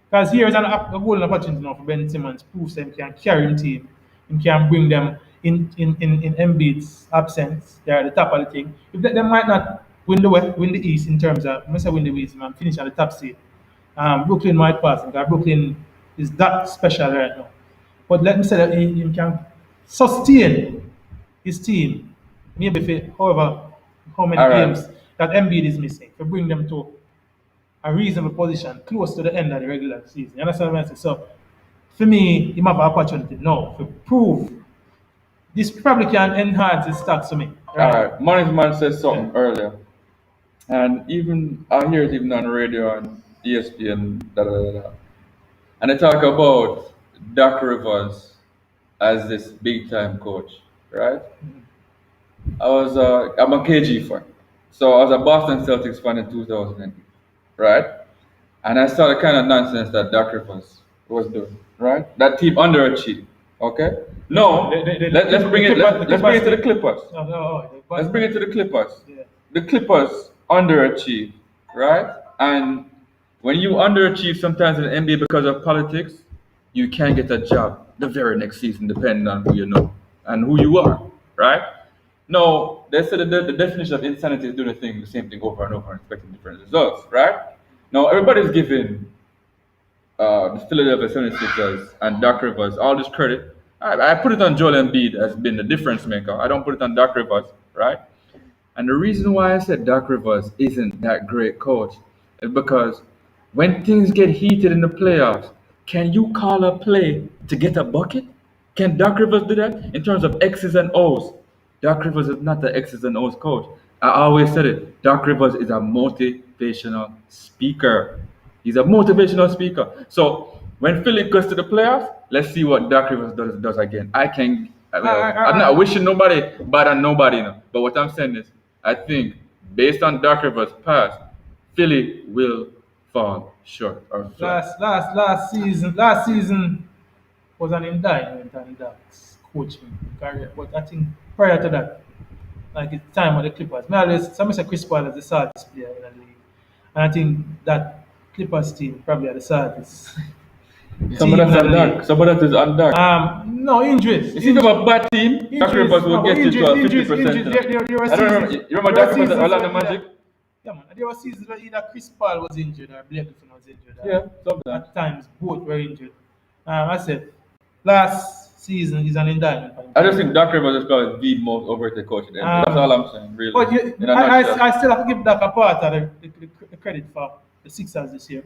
Because here is a golden opportunity now for Ben Simmons to prove that he can carry him team, he can bring them in Embiid's absence. They're at the top of the thing. If they might not win the West, win the East in terms of, I say win the East, man, finish at the top seed. Brooklyn might pass because Brooklyn is that special right now. But let me say that he can sustain his team, maybe for how many All right. games that Embiid is missing, to bring them to a reasonable position close to the end of the regular season. You understand what I'm saying? So, for me, he have an opportunity now to prove this probably can enhance his stats for me. All right. Money's Man said something earlier. And even, I hear it even on the radio and ESPN, And they talk about Doc Rivers as this big time coach, right? I'm a KG fan. So I was a Boston Celtics fan in 2008, right? And I saw the kind of nonsense that Doc Rivers was doing, right? That team underachieved, okay? No, let's bring it to the Clippers. Let's bring it to the Clippers. Yeah. The Clippers underachieve, right? And when you underachieve sometimes in the NBA because of politics, you can get a job the very next season, depending on who you know and who you are, right? No, they said the definition of insanity is doing the same thing over and over and expecting different results, right? Now, everybody's giving the Philadelphia 76ers and Doc Rivers all this credit. I put it on Joel Embiid as being the difference maker. I don't put it on Doc Rivers, right? And the reason why I said Doc Rivers isn't that great coach is because when things get heated in the playoffs, can you call a play to get a bucket? Can Doc Rivers do that in terms of X's and O's? Doc Rivers is not the X's and O's coach. I always said it. Doc Rivers is a motivational speaker. He's a motivational speaker. So when Philly goes to the playoffs, let's see what Doc Rivers does again. I'm not wishing nobody bad on nobody, no. But what I'm saying is, I think based on Doc Rivers' past, Philly will fall short or flat. Last season was an indictment on Doc's coaching career. But I think prior to that, like it's time of the Clippers. Some say Chris Paul is the smartest player in the league. And I think that Clippers team probably are the smartest Some of team that's in on the dark. league. Some of that is on dark. No injuries. If you have a bad team, Doc Rivers will get you to a 50%. There were I don't remember. seasons. You remember There Doc were Rivers at seasons Orlando where Magic? yeah, man. There were seasons where either Chris Paul was injured or Blake Griffin was injured. Yeah, sometimes. At times, both were injured. I said, last season is an indictment. for him. I just think Doc Rivers is probably the most overrated coach in the NBA. That's all I'm saying, really. But In a nutshell. I still have to give Doc a part of the credit for the Sixers this year.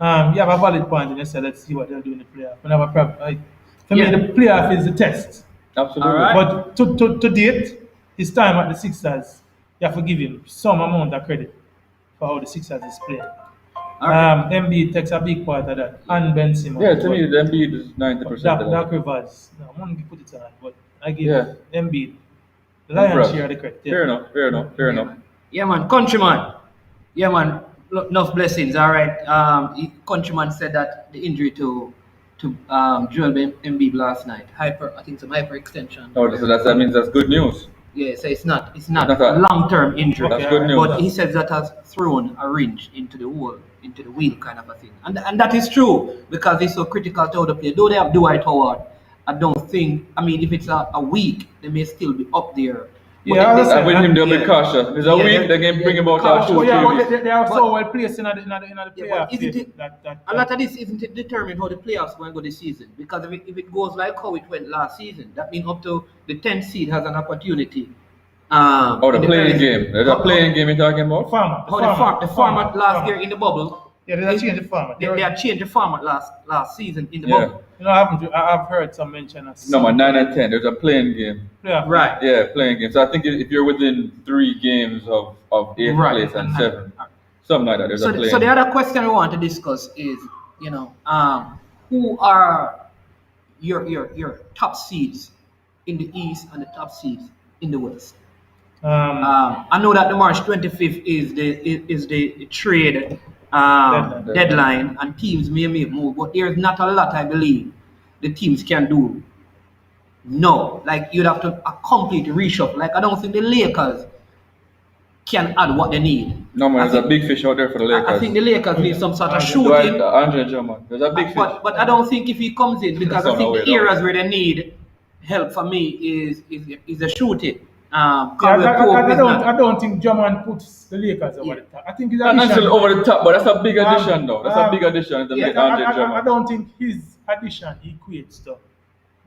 You have a valid point, and you said, let's see what they'll do in the playoff. We have a problem. For Yeah. me, the playoff is the test. Absolutely. All right. But to date, his time at the Sixers, you have to give him some amount of credit for how the Sixers is playing. All right. Embiid takes a big part of that, and Ben Simmons. Yeah, to me, But- the Embiid is 90% of Doc that. Rivers, no, I'm gonna put it on, but I give Yeah. Embiid the lion's Impressed. share of the credit. Yeah. Fair enough. Yeah, man. Countryman. Yeah, man. Enough blessings. All right. Countryman said that the injury to Joel Embiid last night, I think some hyperextension. Oh, so that means that's good news. Yeah, so it's not Not a- long-term injury. That's good news. But he says that has thrown a wrench into the wheel kind of a thing. And that is true because it's so critical to the play. Though they have Dwight Howard, I don't think, I mean, if it's a week, they may still be up there. But Yeah, they- I And with him, they'll be Yeah. cautious. If it's a Yeah, week, they can bring him out cautious. two, Oh, yeah, 3 but weeks. they are so But- well placed in the Yeah, playoff. but isn't phase it- that a lot of this isn't it determined how the playoffs going to go this season? Because if it goes like how it went last season, that means up to the 10th seed has an opportunity. Oh, the in playing early- game. There's a playing game you're talking about? format. How the format last year in the bubble. Yeah, they have changed the format. They had changed the format last season in the Yeah. bubble. You know, I've heard some mention of No, man, 9 and 10. There's a playing game. playoff. Right. Yeah, playing game. So I think if you're within 3 games of 8th Right. place and 7, something like that, there's a playing So the other question we want to discuss is, who are your top seeds in the East and the top seeds in the West? I know that the March 25th is the trade deadline, and teams may make move, but there's not a lot I believe the teams can do. No, like you'd have to a complete reshuffle. Like I don't think the Lakers can add what they need. No, man, I there's a think- big fish out there for the Lakers. I think the Lakers need some sort of Dwight, shooting. Dwight, Andre Drummond. There's a big fish. But I don't think if he comes in because I That's think not the way areas where they need help for me is the shooting. Yeah, Caldwell Pope is not- I don't think Drummond puts the Lakers over the top. I think his Not addition. necessarily over the top, but that's a big addition, though. That's a big addition to yeah, make I Andre Drummond. don't think his addition equates to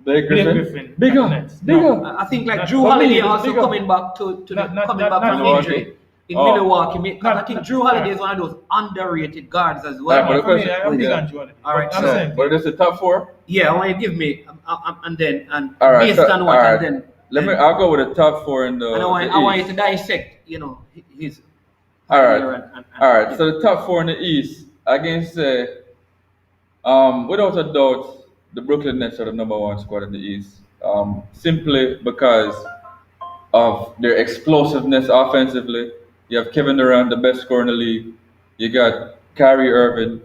Blake Blake Griffin. Griffin. Bigger. Nets. Bigger. No. I think like Not- Drew for me, Holiday it's also bigger. coming back to Not- coming not- back not from Milwaukee. injury in Oh. Milwaukee. I Not- think not- Drew Holiday is one of those underrated guards as Yeah, well. but For me, question- I'm big yeah. on Joel. All right, I'm so- saying. But it's the top 4. Yeah, I want you to give me and then All right, based so- on what all right. and then I'll go with the top 4 in the. and I the want you East. to dissect, his. All right. career and- All right. So the top 4 in the East, I can say, without a doubt, the Brooklyn Nets are the number 1 squad in the East. Simply because of their explosiveness offensively. You have Kevin Durant, the best scorer in the league. You got Kyrie Irving,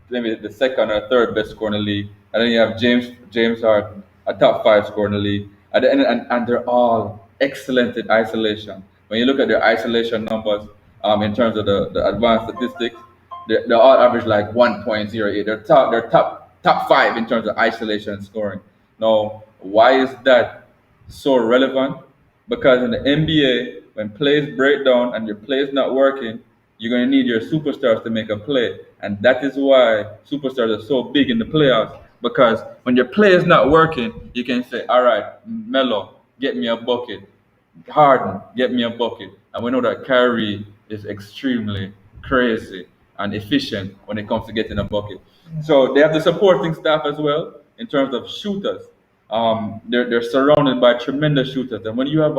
maybe the second or third best scorer in the league. And then you have James Harden, a top 5 scorer in the league. And they're all excellent in isolation. When you look at their isolation numbers, in terms of the advanced statistics, they all average like 1.08. They're top 5 in terms of isolation scoring. Now, why is that so relevant? Because in the NBA, when plays break down and your play is not working, you're going to need your superstars to make a play. And that is why superstars are so big in the playoffs. Because when your play is not working, you can say, all right, Melo, get me a bucket. Harden, get me a bucket. And we know that Kyrie is extremely crazy and efficient when it comes to getting a bucket. So they have the supporting staff as well in terms of shooters. They're surrounded by tremendous shooters. And when you have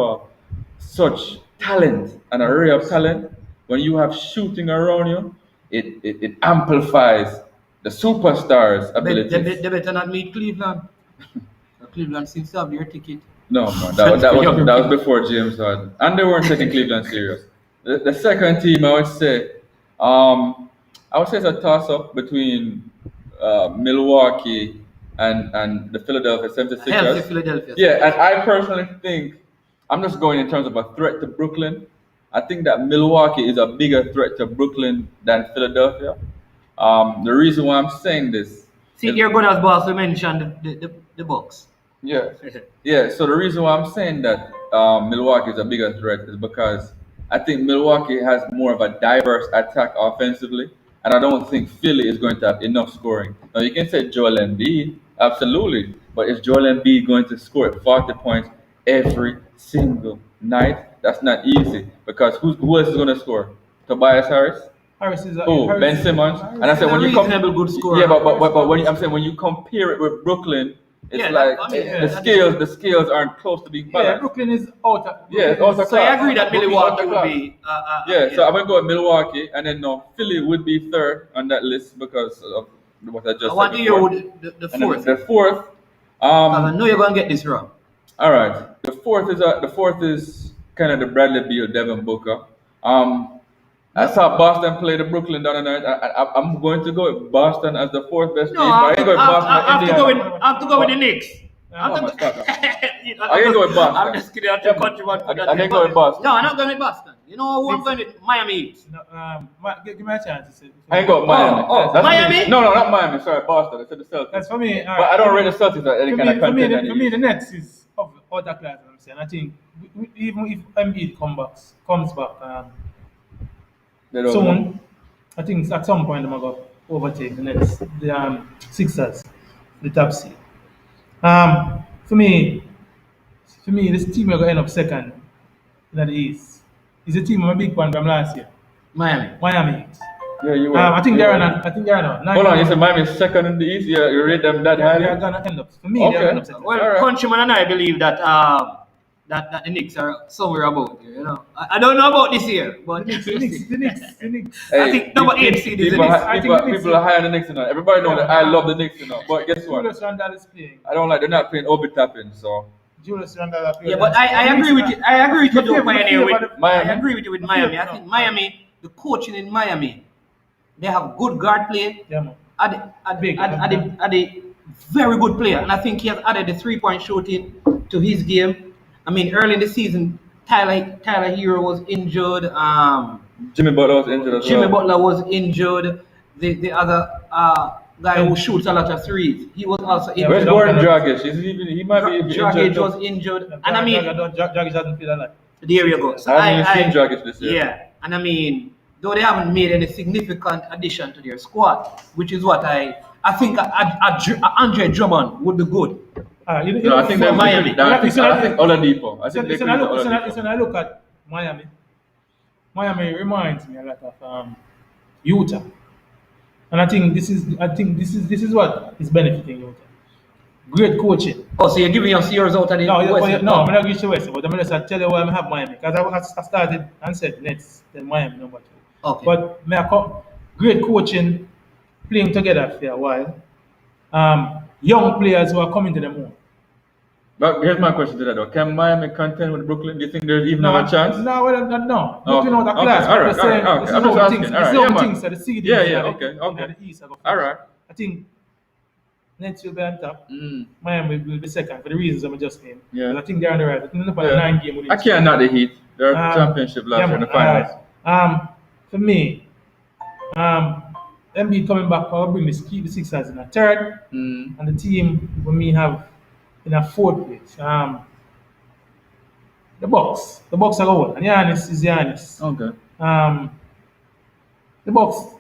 such talent and an array of talent, when you have shooting around you, it amplifies the superstars' They abilities. better not meet Cleveland. Cleveland seems to have their ticket. No, man, that was before James Harden, and they weren't taking Cleveland serious. The second team, I would say it's a toss-up between Milwaukee and the Philadelphia 76ers. Healthy Philadelphia. Yeah, and I personally think I'm just going in terms of a threat to Brooklyn. I think that Milwaukee is a bigger threat to Brooklyn than Philadelphia. The reason why I'm saying this See, you're good as boss. We mentioned the Bucks. Yeah. Yeah, so the reason why I'm saying that Milwaukee is a bigger threat is because I think Milwaukee has more of a diverse attack offensively, and I don't think Philly is going to have enough scoring. Now, you can say Joel Embiid, absolutely, but is Joel Embiid going to score 40 points every single night? That's not easy because who else is going to score? Tobias Harris? Harris is Oh, Harris Ben is- Simmons. Harris And I said is a when you come, reasonable good scorer. yeah, but when I'm saying when you compare it with Brooklyn, it's Yeah, like I mean, the scales aren't close to being Yeah, balanced. Brooklyn is out. Yeah, it's out of So I class. agree that Brooklyn Milwaukee out of would class. be. Yeah, so I'm gonna go with Milwaukee, and then no, Philly would be third on that list because of what I just I said. want to hear before. the And then fourth. the fourth, Because I know you're gonna get this wrong. all right. The fourth is kind of the Bradley Beal, Devin Booker. I saw Boston play the Brooklyn the other night. I'm going to go with Boston as the fourth best No, team, but I ain't going with Boston. I have to go with Indiana. I have to go with the Knicks. I have Oh, to my go- God. You know, I can go with Boston. I'm just kidding. I have to contribute. I can go with Boston. No, I'm not going with Boston. You know who I'm going with? Miami Heat. No, give me a chance to say. I ain't go with Miami. Oh, That's Miami? me. No, not Miami. Sorry, Boston. I said the Celtics. That's for me. But I don't rate the Celtics as any kind of For me, contender. for me, the Nets is of other class. I'm saying. I think even if Embiid comes back They don't know. soon, I think at some point I'm gonna overtake the Nets, the Sixers, the top seed. For me, this team are gonna end up second in the East. It's a team I'm a big fan from last year, Miami. Miami Heat. Yeah, you were. I think You they're were. not. I think they're not. Hold on, you said Miami is second in the East. You rate them that They're highly? gonna end up. For me, Okay. they're gonna end up second. Well, Alright. Countryman and I believe that that the Knicks are somewhere about here. You know, I don't know about this year, but The Knicks. I think number 8 seed is the people, Knicks. I think people, the Knicks people are high on the Knicks now. Everybody knows that I love the Knicks now. But guess what? Julius Randle is playing. I don't like. They're not playing Obi Toppin, so Julius Randle are playing. Yeah, but I agree with you. I agree with you, though, Pioneer. With, Miami. I agree with you with Miami. I think Miami, the coaching in Miami, they have good guard play. Yeah, man. Are the very good player, and I think he has added the 3-point shooting to his game. I mean, early in the season, Tyler Hero was injured. Jimmy Butler was injured as Jimmy well. Butler was injured. The other guy who shoots a lot of threes, he was also Yeah, Where's injured. Gordon Dragic? He might be injured. Dragic too. was injured, and I mean, Dragic doesn't feel alive. there you go. So I haven't even seen Dragic this year. yeah, and I mean, though they haven't made any significant addition to their squad, which is what I think Andre Drummond would be good. No, I think For they're Miami. I think Oladipo. I think they could use Oladipo. Listen, I look at Miami. Miami reminds me a lot of Utah, and I think this is what is benefiting Utah. Great coaching. Oh, so you're giving us yours out of the No, West? no, I'm not going to West, but I'm just tell you why I have Miami because I started and said Nets, then Miami number 2. Okay. But great coaching, playing together for a while. Young players who are coming to the moon. But here's my question to that though. Can Miami contend with Brooklyn? Do you think there's even a chance? No, no. Oh, Brooklyn out of okay, class. all right, I'm just saying, all right, this okay. is I'm just how asking, things. all This right, is yeah, how man. things. So the seed. Yeah, is, yeah, the- okay, okay. The East. I go All first. right. I think Nets will be on top. Mm. Miami will be second for the reasons I'm just named. Yeah. But I think they're on the right. I think they're on Yeah. a 9-game winning I can't not the Heat. They're Um, championship last yeah, year in the man, finals. for me, Embiid coming back, I'll bring keep the Sixers in a third, Mm. and the team for me have in a fourth place. The Bucks are going, and Giannis is Giannis. Okay. The Bucks,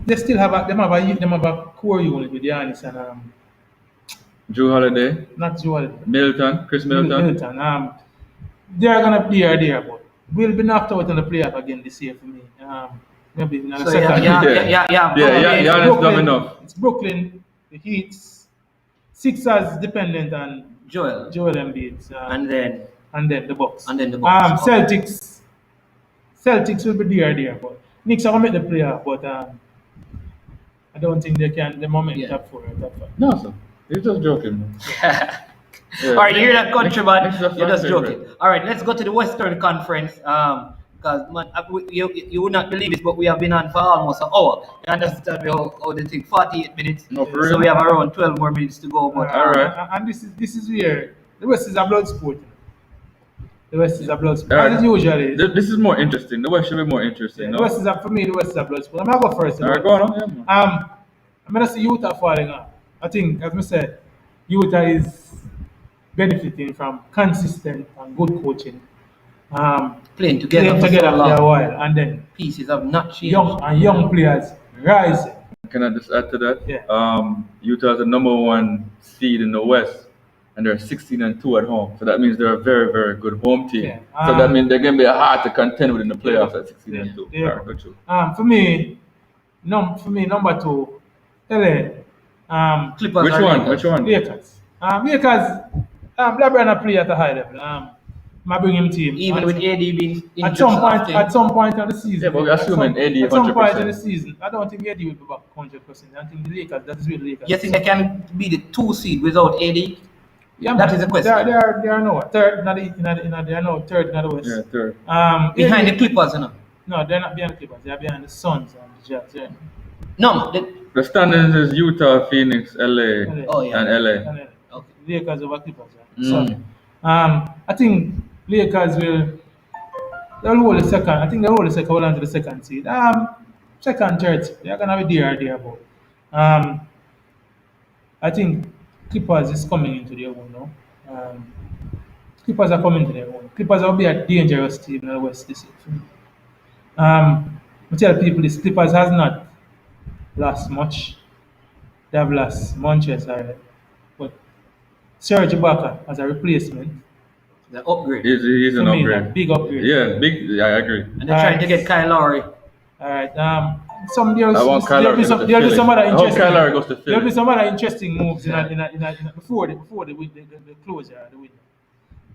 they still have a core unit with Giannis and Drew Holiday, not Joel. Milton, Chris Milton. They are gonna be there, but we'll be knocked out in the playoff again this year for me. Maybe in the So second. yeah. Yeah, Brooklyn, Giannis dumb enough. It's Brooklyn, the Heat, Sixers dependent on Joel, Joel Embiid, and then then the Bucks. And then the Bucks. Celtics will be there, but Knicks are gonna make the playoff, but I don't think they can. The moment Yeah. top 4 or top 5. No, sir. You're just joking, man. Yeah. All right, you hear that, country, man? Next is a You're just fan joking. favorite. All right, let's go to the Western Conference. Because you would not believe this, but we have been on for almost an hour. You understand how they take 48 minutes. No, for So real? we have around 12 more minutes to go. But All right. And this is where the West is a blood sport. The West is a blood sport. All right. As it usually is. This is more interesting. The West should be more interesting. The No? For me, the West is a blood sport. I'm gonna go first. All right, go on. Yeah, man. I'm gonna see Utah falling off. I think, as I said, Utah is benefiting from consistent and good coaching. Playing together Playing for so together for a long. while, and then Pieces have not changed. young players rising. Can I just add to that? Yeah. Utah is the number one seed in the West, and they're 16-2 at home. So that means they're a very, very good home team. Yeah. So that means they're going to be hard to contend with in the playoffs at 16-2. Yeah. All right, good show. For me, number two, LA. Clippers Which are one? Lakers. Which one? Lakers. Lakers. LeBron play at a high level. I bring him team. Even with AD being injured At some so point, often. at some point in the season, Yeah, but we're assuming AD at some point in 100%. the season, I don't think AD will be back 100%. I think the Lakers, that is where the Lakers. You think they can be the 2 seed without AD? Yeah, that man. is the question. They are no third, they are no third in the West. Yeah, third. Behind AD the Clippers, you know. No, they're not behind the Clippers. They're behind the Suns and the Jazz. Yeah. No, The standings is Utah, Phoenix, LA, Oh, yeah. and LA. And then Okay. Lakers over Clippers. Yeah. Mm. So, I think Lakers they'll hold the second. I think they'll hold the second, hold on to the second seed. Second, third seed. They're gonna be there or thereabout. I think Clippers is coming into their own now. Clippers are coming to their own. Clippers will be a dangerous team in the West this year. For me. I tell people this: Clippers has not lost much. They have lost Montrezl already, but Serge Ibaka as a replacement The upgrade. He's for an me, upgrade. a big upgrade. Yeah, big. Yeah, I agree. And they're trying to get Kyle Lowry. All right. I want Kyle There'll Lowry be to go to there'll be Philly. some other I hope interesting. Kyle Lowry goes to There'll be Philly. some other interesting moves Yeah. before the closure of the window.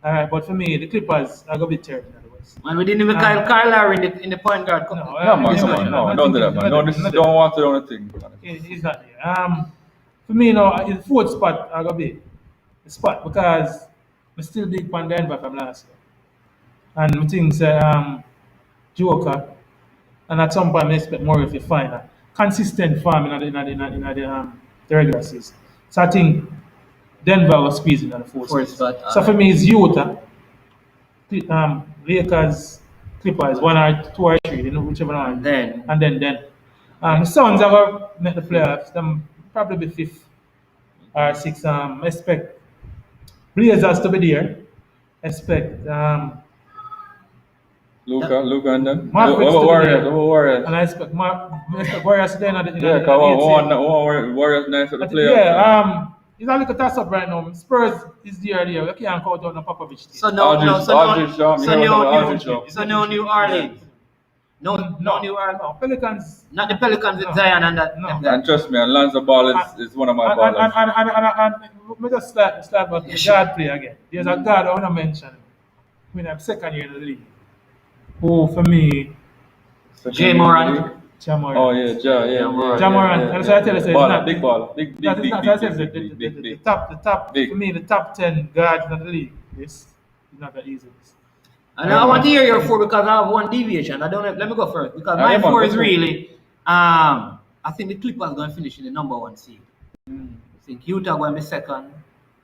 All right, but for me, the Clippers are gonna be third in the West. And we didn't even call Kyle Lowry in the point guard. No, No, man, come on. No, don't do that, man. No, this is don't want to do anything. He's not there. For me, the fourth spot are gonna be the spot because I'm still big on Denver from last year, and I think Joker, and at some point I expect more if you find a consistent form in the regular season. So I think Denver was squeezing on the fourth Fourth spot. spot, So for me, it's Utah, Lakers, Clippers, 1 or 2 or 3, whichever one. And then And then the Suns are going to make the playoffs. Them probably be fifth or sixth. Expect Blazers to be there. Expect Luca, and them. Mark What Wicks to about be Warriors? there. What about Warriors? and I expect Warriors to be in the Yeah, come on. Warriors nice at the playoffs. yeah. It's a little toss up right now. Spurs is there. You can't count on the Popovich team. so no, Aldridge, no, so Aldridge, no, you so heard no, about new, Aldridge, though. so no New Orleans. No New Orleans. No, Pelicans. Not the Pelicans with No. Zion and that. No. them guys. And trust me, Alonzo Ball is one of my ballers. And let me just start back the guard play again. There's a guard I want to mention. When I'm second year in the league. Who for me, Jay Moran. Jamoran. Oh yeah, Jamoran. Jamoran. And so I tell you, it's Baller, not big ball, big, That is not. That's the big. top. Big. For me, the top 10 guards in the league. This is not that easy. And I want to hear your 4 because I have one deviation. I don't know. Let me go first because my Yeah, man, 4 go is for it. really. I think the Clippers going to finish in the number 1 seed. I think Utah going to be second,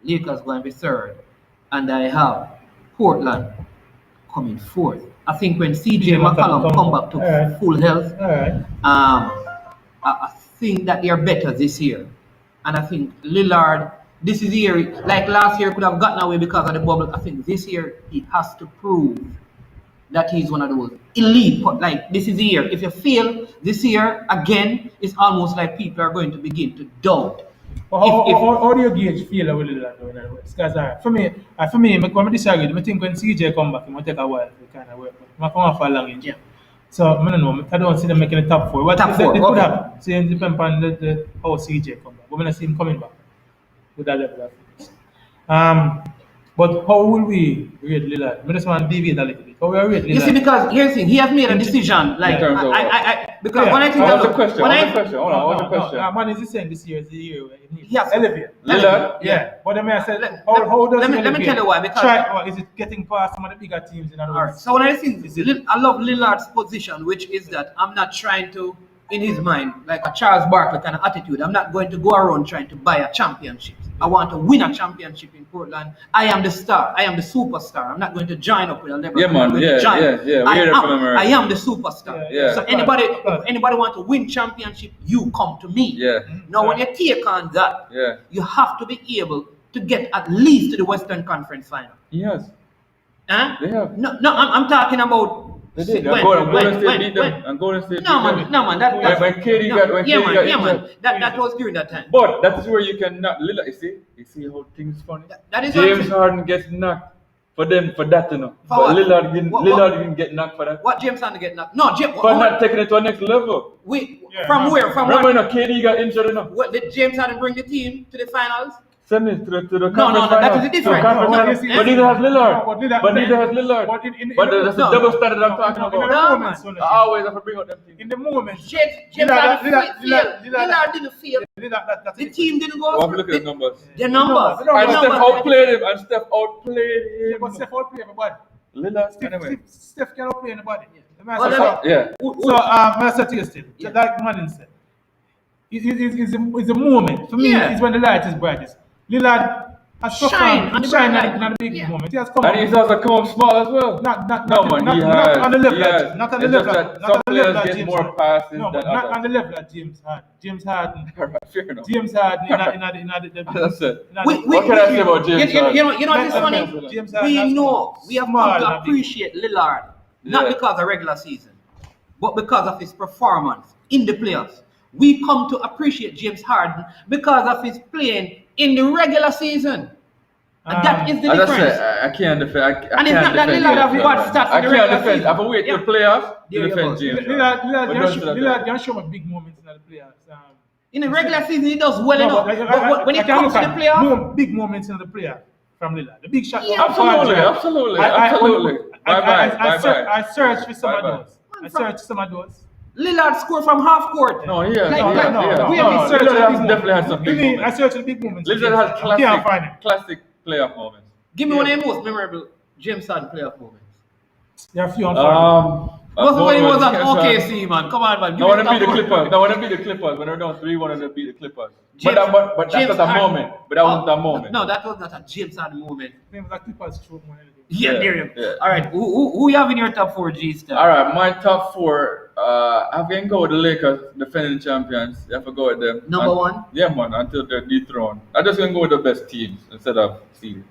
Lakers going to be third, and I have Portland coming fourth. I think when CJ McCollum come back to Alright. full health, All right. I think that they are better this year. And I think Lillard, this is the year, like last year could have gotten away because of the bubble. I think this year he has to prove that he's one of those elite. Like this is the year. If you fail this year again, it's almost like people are going to begin to doubt. How do you gauge feel with Lillard in the West? Because when I disagree, I think when CJ come back, it might take a while to kind of work. I come off a long injury. Yeah. So I don't know. I don't see them making the top 4. What Top they four, could okay. have. So it depends on how CJ come back. We're gonna see him coming back with that level of fitness. But how will we rate Lillard? I just want to deviate a little bit. How will we rate Lillard? You see, because here's the thing, he has made a decision. Like In terms of because Yeah. when I think What's the of question? when What's the I question? Hold on, what's the question? Man, is he saying this year is the year where he needs Yes. to elevate? Lillard? Yeah. But I mean, I said, Let- how does let he me elevate? tell you why, because- Is it getting past some of the bigger teams in the All right. West? So when I think I love Lillard's position, which is that I'm not trying to, in his mind, like a Charles Barkley kind of attitude. I'm not going to go around trying to buy a championship I want to win a championship in Portland. I am the star. I am the superstar. I'm not going to join up with a LeBron. Yeah, I'm man. not going to Yeah, join yeah, up. yeah. We I hear that am, from America. I am the superstar. Yeah. So anybody want to win championship, you come to me. Yeah. Now, when you take on that, Yeah. you have to be able to get at least to the Western Conference final. Yes. Huh? They have. No, I'm talking about. They did. when- Golden State when- beat when- them. And Golden State No, beat man, them. no, man. When KD got man. injured. That was during that time. But that is where you can knock Lillard. You see how things funny. That is what I'm James saying. Harden gets knocked for that, you know. For But what? Lillard didn't. What- Lillard didn't get knocked for that. What James Harden get knocked? No, James. For not taking it to a next level. From where? From Remember what? when KD got injured, you know? What did James Harden bring the team to the finals? Send it to the No, conference that finals. is different. To the conference No, finals. yes, But neither has Lillard. No, But neither has Lillard. But But that's the no, double standard I'm talking in the about. No, moments, man. son, I always have to bring up them things. in the moments, James Lillard- Harden Lillard- failed. Lillard- Lillard didn't fail. that's The team didn't I go. want to look at the numbers. The numbers. No, And no, Steph no. outplayed him. And Steph outplayed Yeah, but him. Steph outplay everybody. Lillard, Steph, anyway. Steph cannot play anybody. The man Well, said, let me- Yeah. so, I said to you still, Yeah. like Madden said, it's a moment. For me, Yeah. it's when the light is brightest. Lillard has Shine on performed, the shine bright in light. the big Yeah. moment. He has come And up. he's also come up small as well. Not No, man, he has. on the level, He has. not on the It's level, just that not some on the level players that get James more Harden. passes No, than but not others. on the level that James Harden. James Harden. Fair enough. James Harden in That's it. What can I say about James Harden? You know what's That's funny? okay. James Harden We has know come we have small come to and big. appreciate Lillard not Yeah. because of regular season, but because of his performance in the playoffs. We come to appreciate James Harden because of his playing in the regular season, and that is the As I difference. said, I can't defend. And it's not that Lillard have what stats I in the can't regular defend. season. I have to wait till Yeah. playoffs There to you defend go. James. Lillard can show me big moments in the playoffs. In the regular season, he does well No, enough, but when I it can comes to look the at playoffs, big moments in the playoff from Lillard. The big shot. Yeah. Absolutely, absolutely, absolutely. Bye-bye, I bye-bye. searched for some of Bye-bye. those. I searched some of those. Lillard scored from half court. No, he has. Like- he like- has, no, he has. no, we no, have no, researched Lillard the has big definitely had moments. some big I moments. searched the big moments. Lillard has I can't find him. classic playoff moments. Give me one of the most memorable James Harden playoff moments. There are a few on fire. Most when he was at Yes, OKC, man. Come on, man. No, when me they beat the top Clippers. one. No, when they beat the Clippers. When they were down 3-1 and they beat the Clippers. James- but that's James not a Harden. moment. But that wasn't a moment. No, that was not a James Harden moment. It was like Clippers choke more than anything. Yeah, Yeah, there you go. yeah. All right, who you have in your top 4 G star? All right, my top 4. I can go with the Lakers, defending champions. You have to go with them. Number 1. Yeah, man. Until they're dethroned. I'm just gonna go with the best teams instead of seed.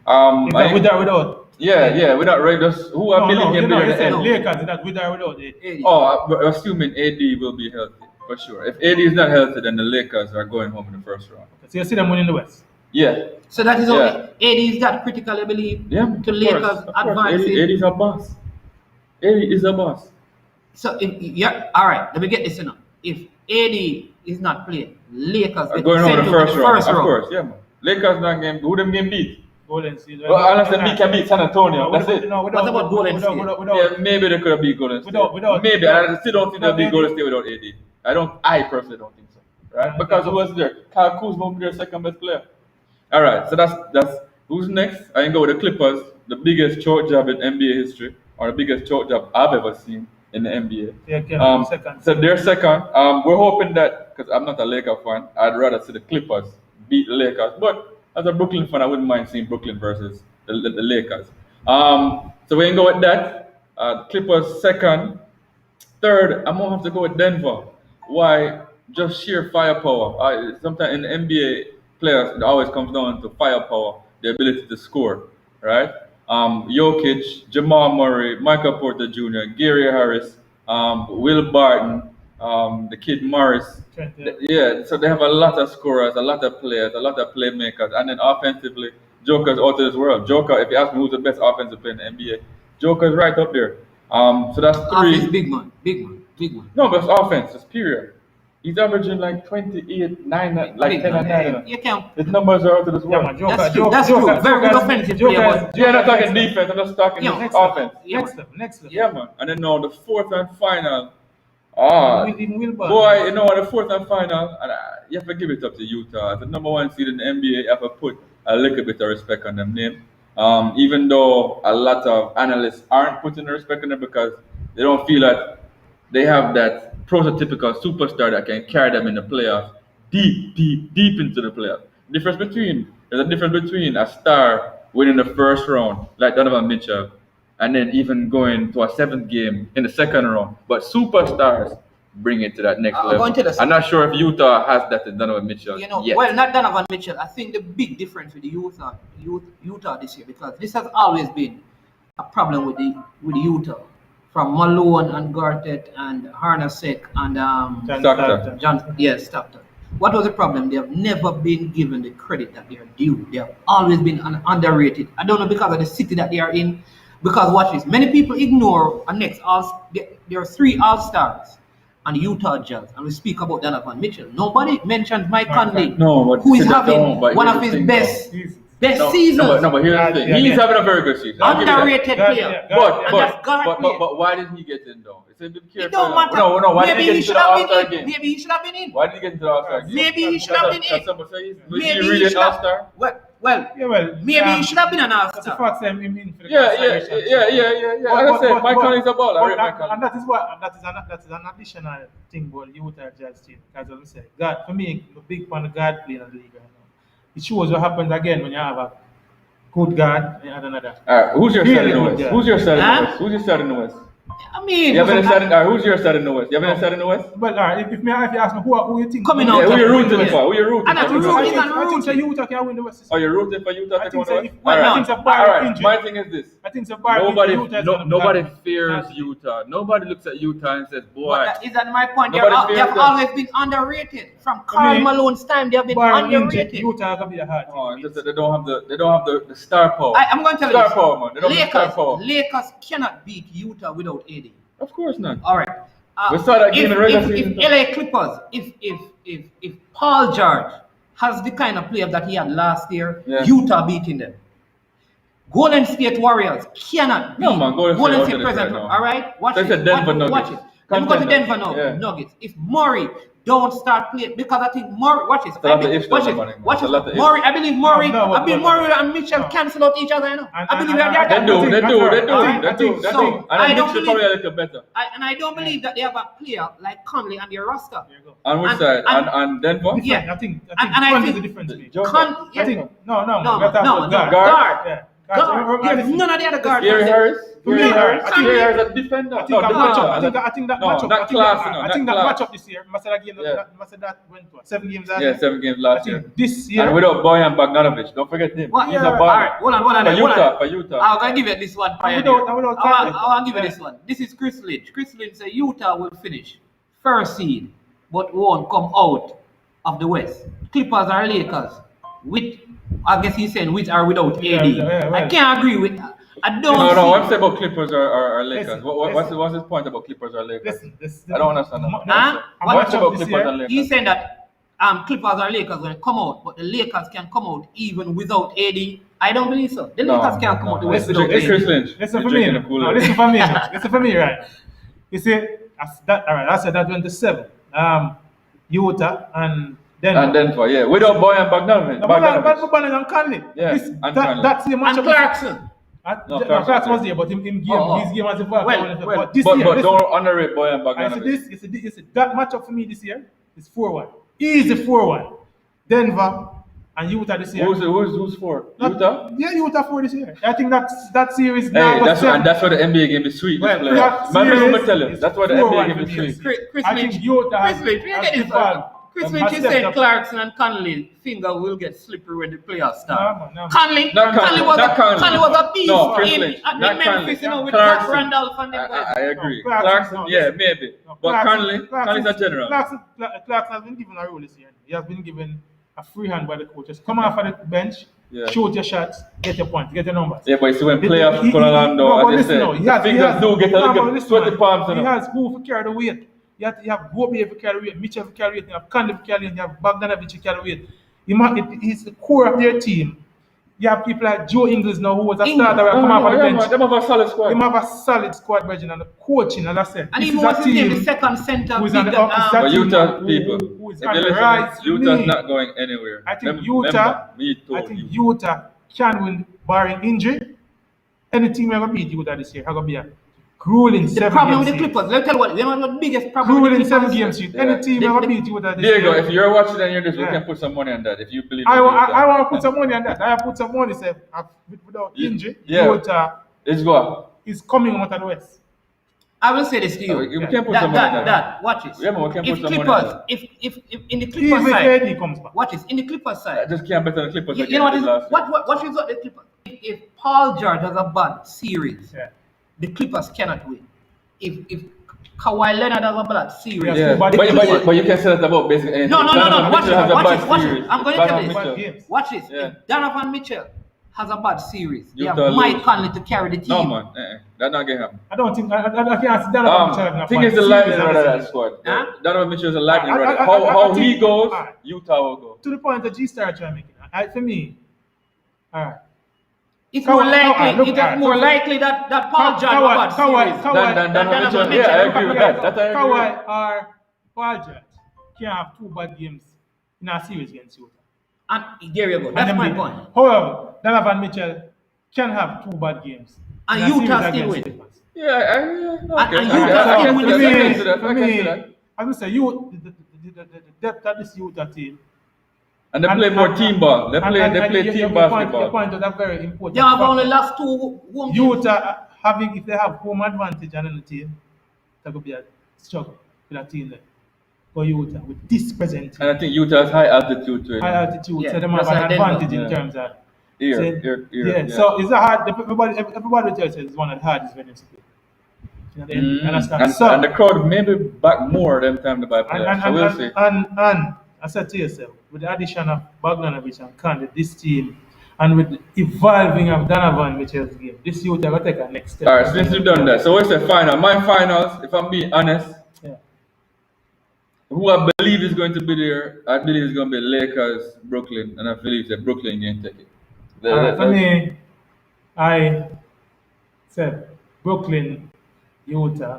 With or without. Yeah, without Raiders, who are building you game know, bigger you said than Lakers, that with or without it. Oh, we're assuming AD will be healthy for sure. If AD is not healthy, then the Lakers are going home in the first round. So you see them winning the West. Yeah, So that is Yeah. only AD is that critically believed yeah. to of Lakers course, of course. advancing. AD is a boss. AD is a boss. So yeah, all right. Let me get this enough. If AD is not playing, Lakers Are get going home in sent the to first round. Of round. course, yeah, man. Lakers not game. Who them game beat? Golden State. Well, unless they can beat San Antonio. That's it. No, What about Golden State? Yeah, maybe they could have beat Golden State. Without- maybe. I still don't think they'll beat maybe. Golden State without AD. I personally don't think so. Right? Because who was there? Kyle Kuzma will be their second best player. All right, so that's who's next. I can go with the Clippers, the biggest choke job in NBA history, or the biggest choke job I've ever seen in the NBA. Yeah, second. So they're second. We're hoping that, because I'm not a Laker fan, I'd rather see the Clippers beat the Lakers. But as a Brooklyn fan, I wouldn't mind seeing Brooklyn versus the Lakers. So we can go with that. Clippers second. Third, I'm gonna have to go with Denver. Why? Just sheer firepower. Sometimes in the NBA, players it always comes down to firepower, the ability to score, right? Jokic, Jamal Murray, Michael Porter Jr., Gary Harris, Will Barton, the kid Morris. Trent, Yeah, so they have a lot of scorers, a lot of players, a lot of playmakers, and then offensively, Joker's out of this world. Joker, if you ask me who's the best offensive player in the NBA, Joker's right up there. So that's Offense, 3. big man. No, but it's offense, it's period. He's averaging like 28, 9, like Big 10 and man. 9. You can't. His numbers are out of this Yeah, world. man, Joker, That's true. That's true. Very good offensive player, but- Yeah, I'm not talking defense, I'm just talking Yeah, offense. Next level, next level. Yeah, man. And then now the fourth and final. Even Will Barton. Boy, you know, the fourth and final, and you have to give it up to Utah. As the number 1 seed in the NBA, you have to put a little bit of respect on them name. Even though a lot of analysts aren't putting the respect on them because they don't feel that they have that prototypical superstar that can carry them in the playoffs, deep into the playoffs. There's a difference between a star winning the first round, like Donovan Mitchell, and then even going to a seventh game in the second round. But superstars bring it to that next I'm level. going to the- I'm not sure if Utah has that in Donovan Mitchell yet. Well, not Donovan Mitchell. I think the big difference with the Utah this year, because this has always been a problem with Utah, from Malone and Gartett and Harnasek and Stockton. Stockton. What was the problem? They have never been given the credit that they are due. They have always been underrated. I don't know, because of the city that they are in. Because watch this, many people ignore there are 3 All-Stars on the Utah Jazz, and we speak about Donovan Mitchell. Nobody mentions Mike Conley, No, but who is see, that having don't, but one here's of the his thing, best No, seasons. but here's the thing. Yeah, He's yeah. having a very good season. I'll give you that. Underrated player. But why didn't he get in though? It's a bit It careful. don't matter. No. Why Maybe didn't he he get should into the have All-Star been in. game? Maybe he should have been in. Why did he get into the All-Star game? Maybe he should have been in. Was he really an All-Star? Maybe he should have been an That's the All-Star. fact that I'm in for the Yeah. consideration. As I said, Mike Conley's a baller. I rate Mike Conley. And that is an additional thing about Utah Jazz team. As I said, God, for me, I'm a big fan of God playing in the league right now. It shows what happens again when you have a good guard and you have another. All right, who's your Really side in the good West? guy. Who's your side in the Huh? West? Who's your side in the West? I mean, You have any side in, who's your side in the West? You have any side in the West? But if you ask me who you think Coming Yeah, out who of you the rooting West. for? Who you rooting And for? I'm Who you rooting. rooting for? I think so Utah can win the West. Oh, you're rooting for Utah I to think go so. on the West? Well, All no. right. I think so. All right. Injury. My thing is this. I think so. Barring Nobody, Utah is gonna be nobody bad. fears Utah. Nobody looks at Utah and says, "Boy, But that is that my point. They Nobody have fears them. always been underrated. From Karl me, Malone's time, they have been Barring injury, underrated. Utah can be the hard oh, team. it's just that they don't have the star power." I'm going to tell you Star this. power, man. They don't have star power. Lakers cannot beat Utah without AD. Of course not. All right. We saw that game in regular season. If LA Clippers, if Paul George has the kind of player that he had last year, Yeah. Utah beating them. Golden State Warriors cannot beat No, man, Golden State out State of this present. right now. All right, watch That's it. a Denver Watch Nuggets. it. Let me go to Contender. Denver now. Yeah. Nuggets. If Murray don't start playing, because I think Murray, watch it. It's a lot of ifs Watch that it. are happening. Watch It's a lot of it. ifs. Murray, I believe Murray, No, I believe but- Murray and Mitchell no. cancel out each other. You know, And- I believe and- they're They and- do. I think- I And don't Mitchell believe- probably a little better. I don't believe that they have a player like Conley on their roster. There you go. On which And- side? and- On Denver? Yeah. I think And I Conley is think- the difference. maker. Joe- I think no, No, we're talking no, about no, guard. guard. Yeah. Guard. Yeah, There's none of the other guards. Gary Harris? For me, Gary Harris? I think- Gary Harris a defender. I think that defender. matchup. I think that No, matchup. not class, you know, I think not that class. matchup this year. That went to 7 games last Yeah, year. 7 games I last think year. this year. And without Bojan Bogdanovic, don't forget him. What? He's a Yeah. baller. All right, hold on. For Utah. I'm gonna give you this one. Pioneer. without Conley. I'll give you Yeah. this one. This is Chris Lynch. Chris Lynch said Utah will finish first seed, but won't come out of the West. Clippers or Lakers with, I guess he's saying with or without AD. Yeah, well. I can't agree with that. I don't. No, see- I'm saying about Clippers or Lakers. Listen, What's his point about Clippers or Lakers? Listen, I don't understand that. Huh? What's matchup about this Clippers year, and Lakers? He's saying that Clippers or Lakers will come out, but the Lakers can come out even without AD. I don't believe so. The Lakers can't come out the West without It's Chris AD. Lynch. Listen You're for me. drinking the Kool-Aid. Listen for me. Listen for me, right? You see, all right. I said that went to 7. Utah and Denver. And Denver, yeah. Without Bojan Bogdanovic. No, but Boban and Conley. Yeah, This, and that, Conley. that's the matchup. And Clarkson. No, Clarkson was there, but in game, Oh, oh. his game has evolved. Well, but this But year, listen, don't underrate Bojan I said Bogdanovic. you see, that matchup for me this year is 4-1. Easy 4-1. Denver and Utah this year. Who's for? Not- Utah? Yeah, Utah 4 this year. I think that series Hey, now that's why the NBA game is sweet. Well, This that player. Man, series let me tell you, is that's why the 4-1 NBA game for is me. sweet. Chris I Lynch. think Utah Chris has- Lynch, you has get this evolved. one. Chris Has Lynch, you stepped said up. Clarkson and Conley finger will get slippery when the playoffs start. No. Conley, Not Conley, was not Conley. Conley was a beast No, Chris in Lynch, at not Memphis, Conley. you know, with Clarkson. Zach Randolph and them guys. I agree. No, Clarkson, Clarkson, no, yeah, listen. maybe. No, But Conley's a general. Clarkson has been given a role this year. He has been given a free hand by the coaches. Come off of the bench, Yeah. shoot your shots, get your points, get your numbers. Yeah, but you see when He- playoffs he- pull along no, though, but as listen they now, say, he has- fingers do get a no, but little listen, sweaty man, palms. He You know. has who to carry the weight. You have Gobe to carry weight, Mitchell to carry weight, you have Conley to carry weight, you have Bogdanovic to carry weight. He's the core of their team. You have people like Joe Ingles now, who was a Ingles. starter, come off of the Yeah, bench. man, them have a solid squad. Him have a solid squad, Virgin, and the coaching, as I said. And this even is a what's his name, the team second center, who's big, on the opposite But team Utah who- people, who is if on you the listen, rise to Utah's me. not going anywhere. I think Remember, me told I think you. Utah can win barring injury. Any team ever beat Utah this year, how gonna be a grueling The 7 problem games. with the Clippers, let me tell you what, you know what the biggest problem with Grueling the 7 Clippers? game streak. Yeah. Any team The- ever the- beat you with that? There you go. If you're watching and you're this, we Yeah. can put some money on that if you believe. I in want, Utah. I want to put some money on that. I put some money, say, without Yeah. injury. Yeah. Utah Let's go. is coming out of the West. I will say this to you. We Yeah. can put some money on that. That, watch this. Yeah, man, we can If put some money on Clippers, that. if in the Even Clippers if side, AD comes back. watch this, in the Clippers I side, just can't bet on the Clippers. you again know what this is, last week. what is what the Clippers? If Paul George has a bad series, Yeah. the Clippers cannot win. If Kawhi Leonard has a bad series, Yeah. Yeah, But- but you can say that about basically anything. No. Donovan Watch Mitchell has it. a Watch bad it. Watch series. it. I'm going to tell Donovan you Bad Mitchell. games. watch this. Yeah. If Donovan Mitchell has a bad series, they have Utah Mike lose. Conley to carry the team. No man, that not gonna happen. I don't think I can't see that. I think it's the lightning rod of that squad. Huh? Donovan Mitchell is a lightning I- rod. I- How I he think- goes, alright. Utah will go. To the point that G Star trying to make it. For me, all right. It's Kawhi- more Kawhi, likely. look, It is alright, more so- likely that Paul George Kawhi- has a bad Kawhi- series. Kawhi- Dan Donovan Mitchell. Mitchell. Yeah, I agree with that. That I agree with. Kawhi or Paul George can't have 2 bad games in a series against Utah. And there you go. And That's them my beat- point. However, Donovan Mitchell can have 2 bad games. And in a series Utah still against win. Clippers. Yeah, okay. And I Utah can still see win that, the I can series. see that, For I can see me, that. as I say, the depth of this Utah team. And they play more team ball. They play you team point basketball. out that very important. They have factor. only lost 2 home games. Utah having, if they have home advantage on the team, that could be a struggle for that team there. For Utah with this present team, And I think Utah has high altitude to it. high altitude, Yeah, so they have just an like Denver. advantage in Yeah. terms of. Here. Yeah, so it's a hard. Everybody will tell you it's one of the hardest venues to play. You know, they understand. And, So and the crowd maybe back more them time to buy and, players. and, So and, we'll and, see. and I said to yourself, with the addition of Bogdanovich and Khan, this team, and with the evolving of Donovan Mitchell's game, this Utah will take a next step. All right, since you've done that, so what's the final? My finals, if I'm being honest, Yeah. who I believe is going to be there, I believe it's going to be Lakers, Brooklyn, and I believe that Brooklyn can take it. For me, I said Brooklyn, Utah,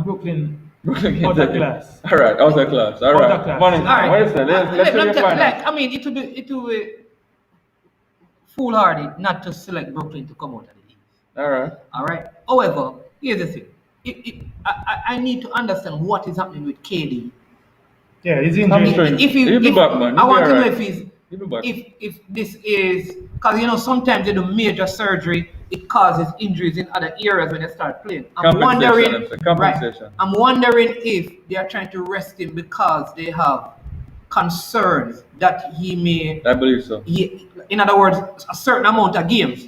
Brooklyn Brooklyn out can of take it. class. All right, out of class. All Out right, of class. Money. All right. What is that? Let's do your finals. I mean, it will be foolhardy not to select Brooklyn to come out of the East. All right. All right. However, here's the thing. I need to understand what is happening with KD. Yeah, he's Come injured. straight. If he, He'll be if, back, man. I He'll be want to know alright. if he's He'll be back. if this is because sometimes they do major surgery, it causes injuries in other areas when they start playing. I'm wondering, Compensation, it's a compensation. right, I'm wondering if they are trying to rest him because they have concerns that he may, I believe so. in other words, a certain amount of games,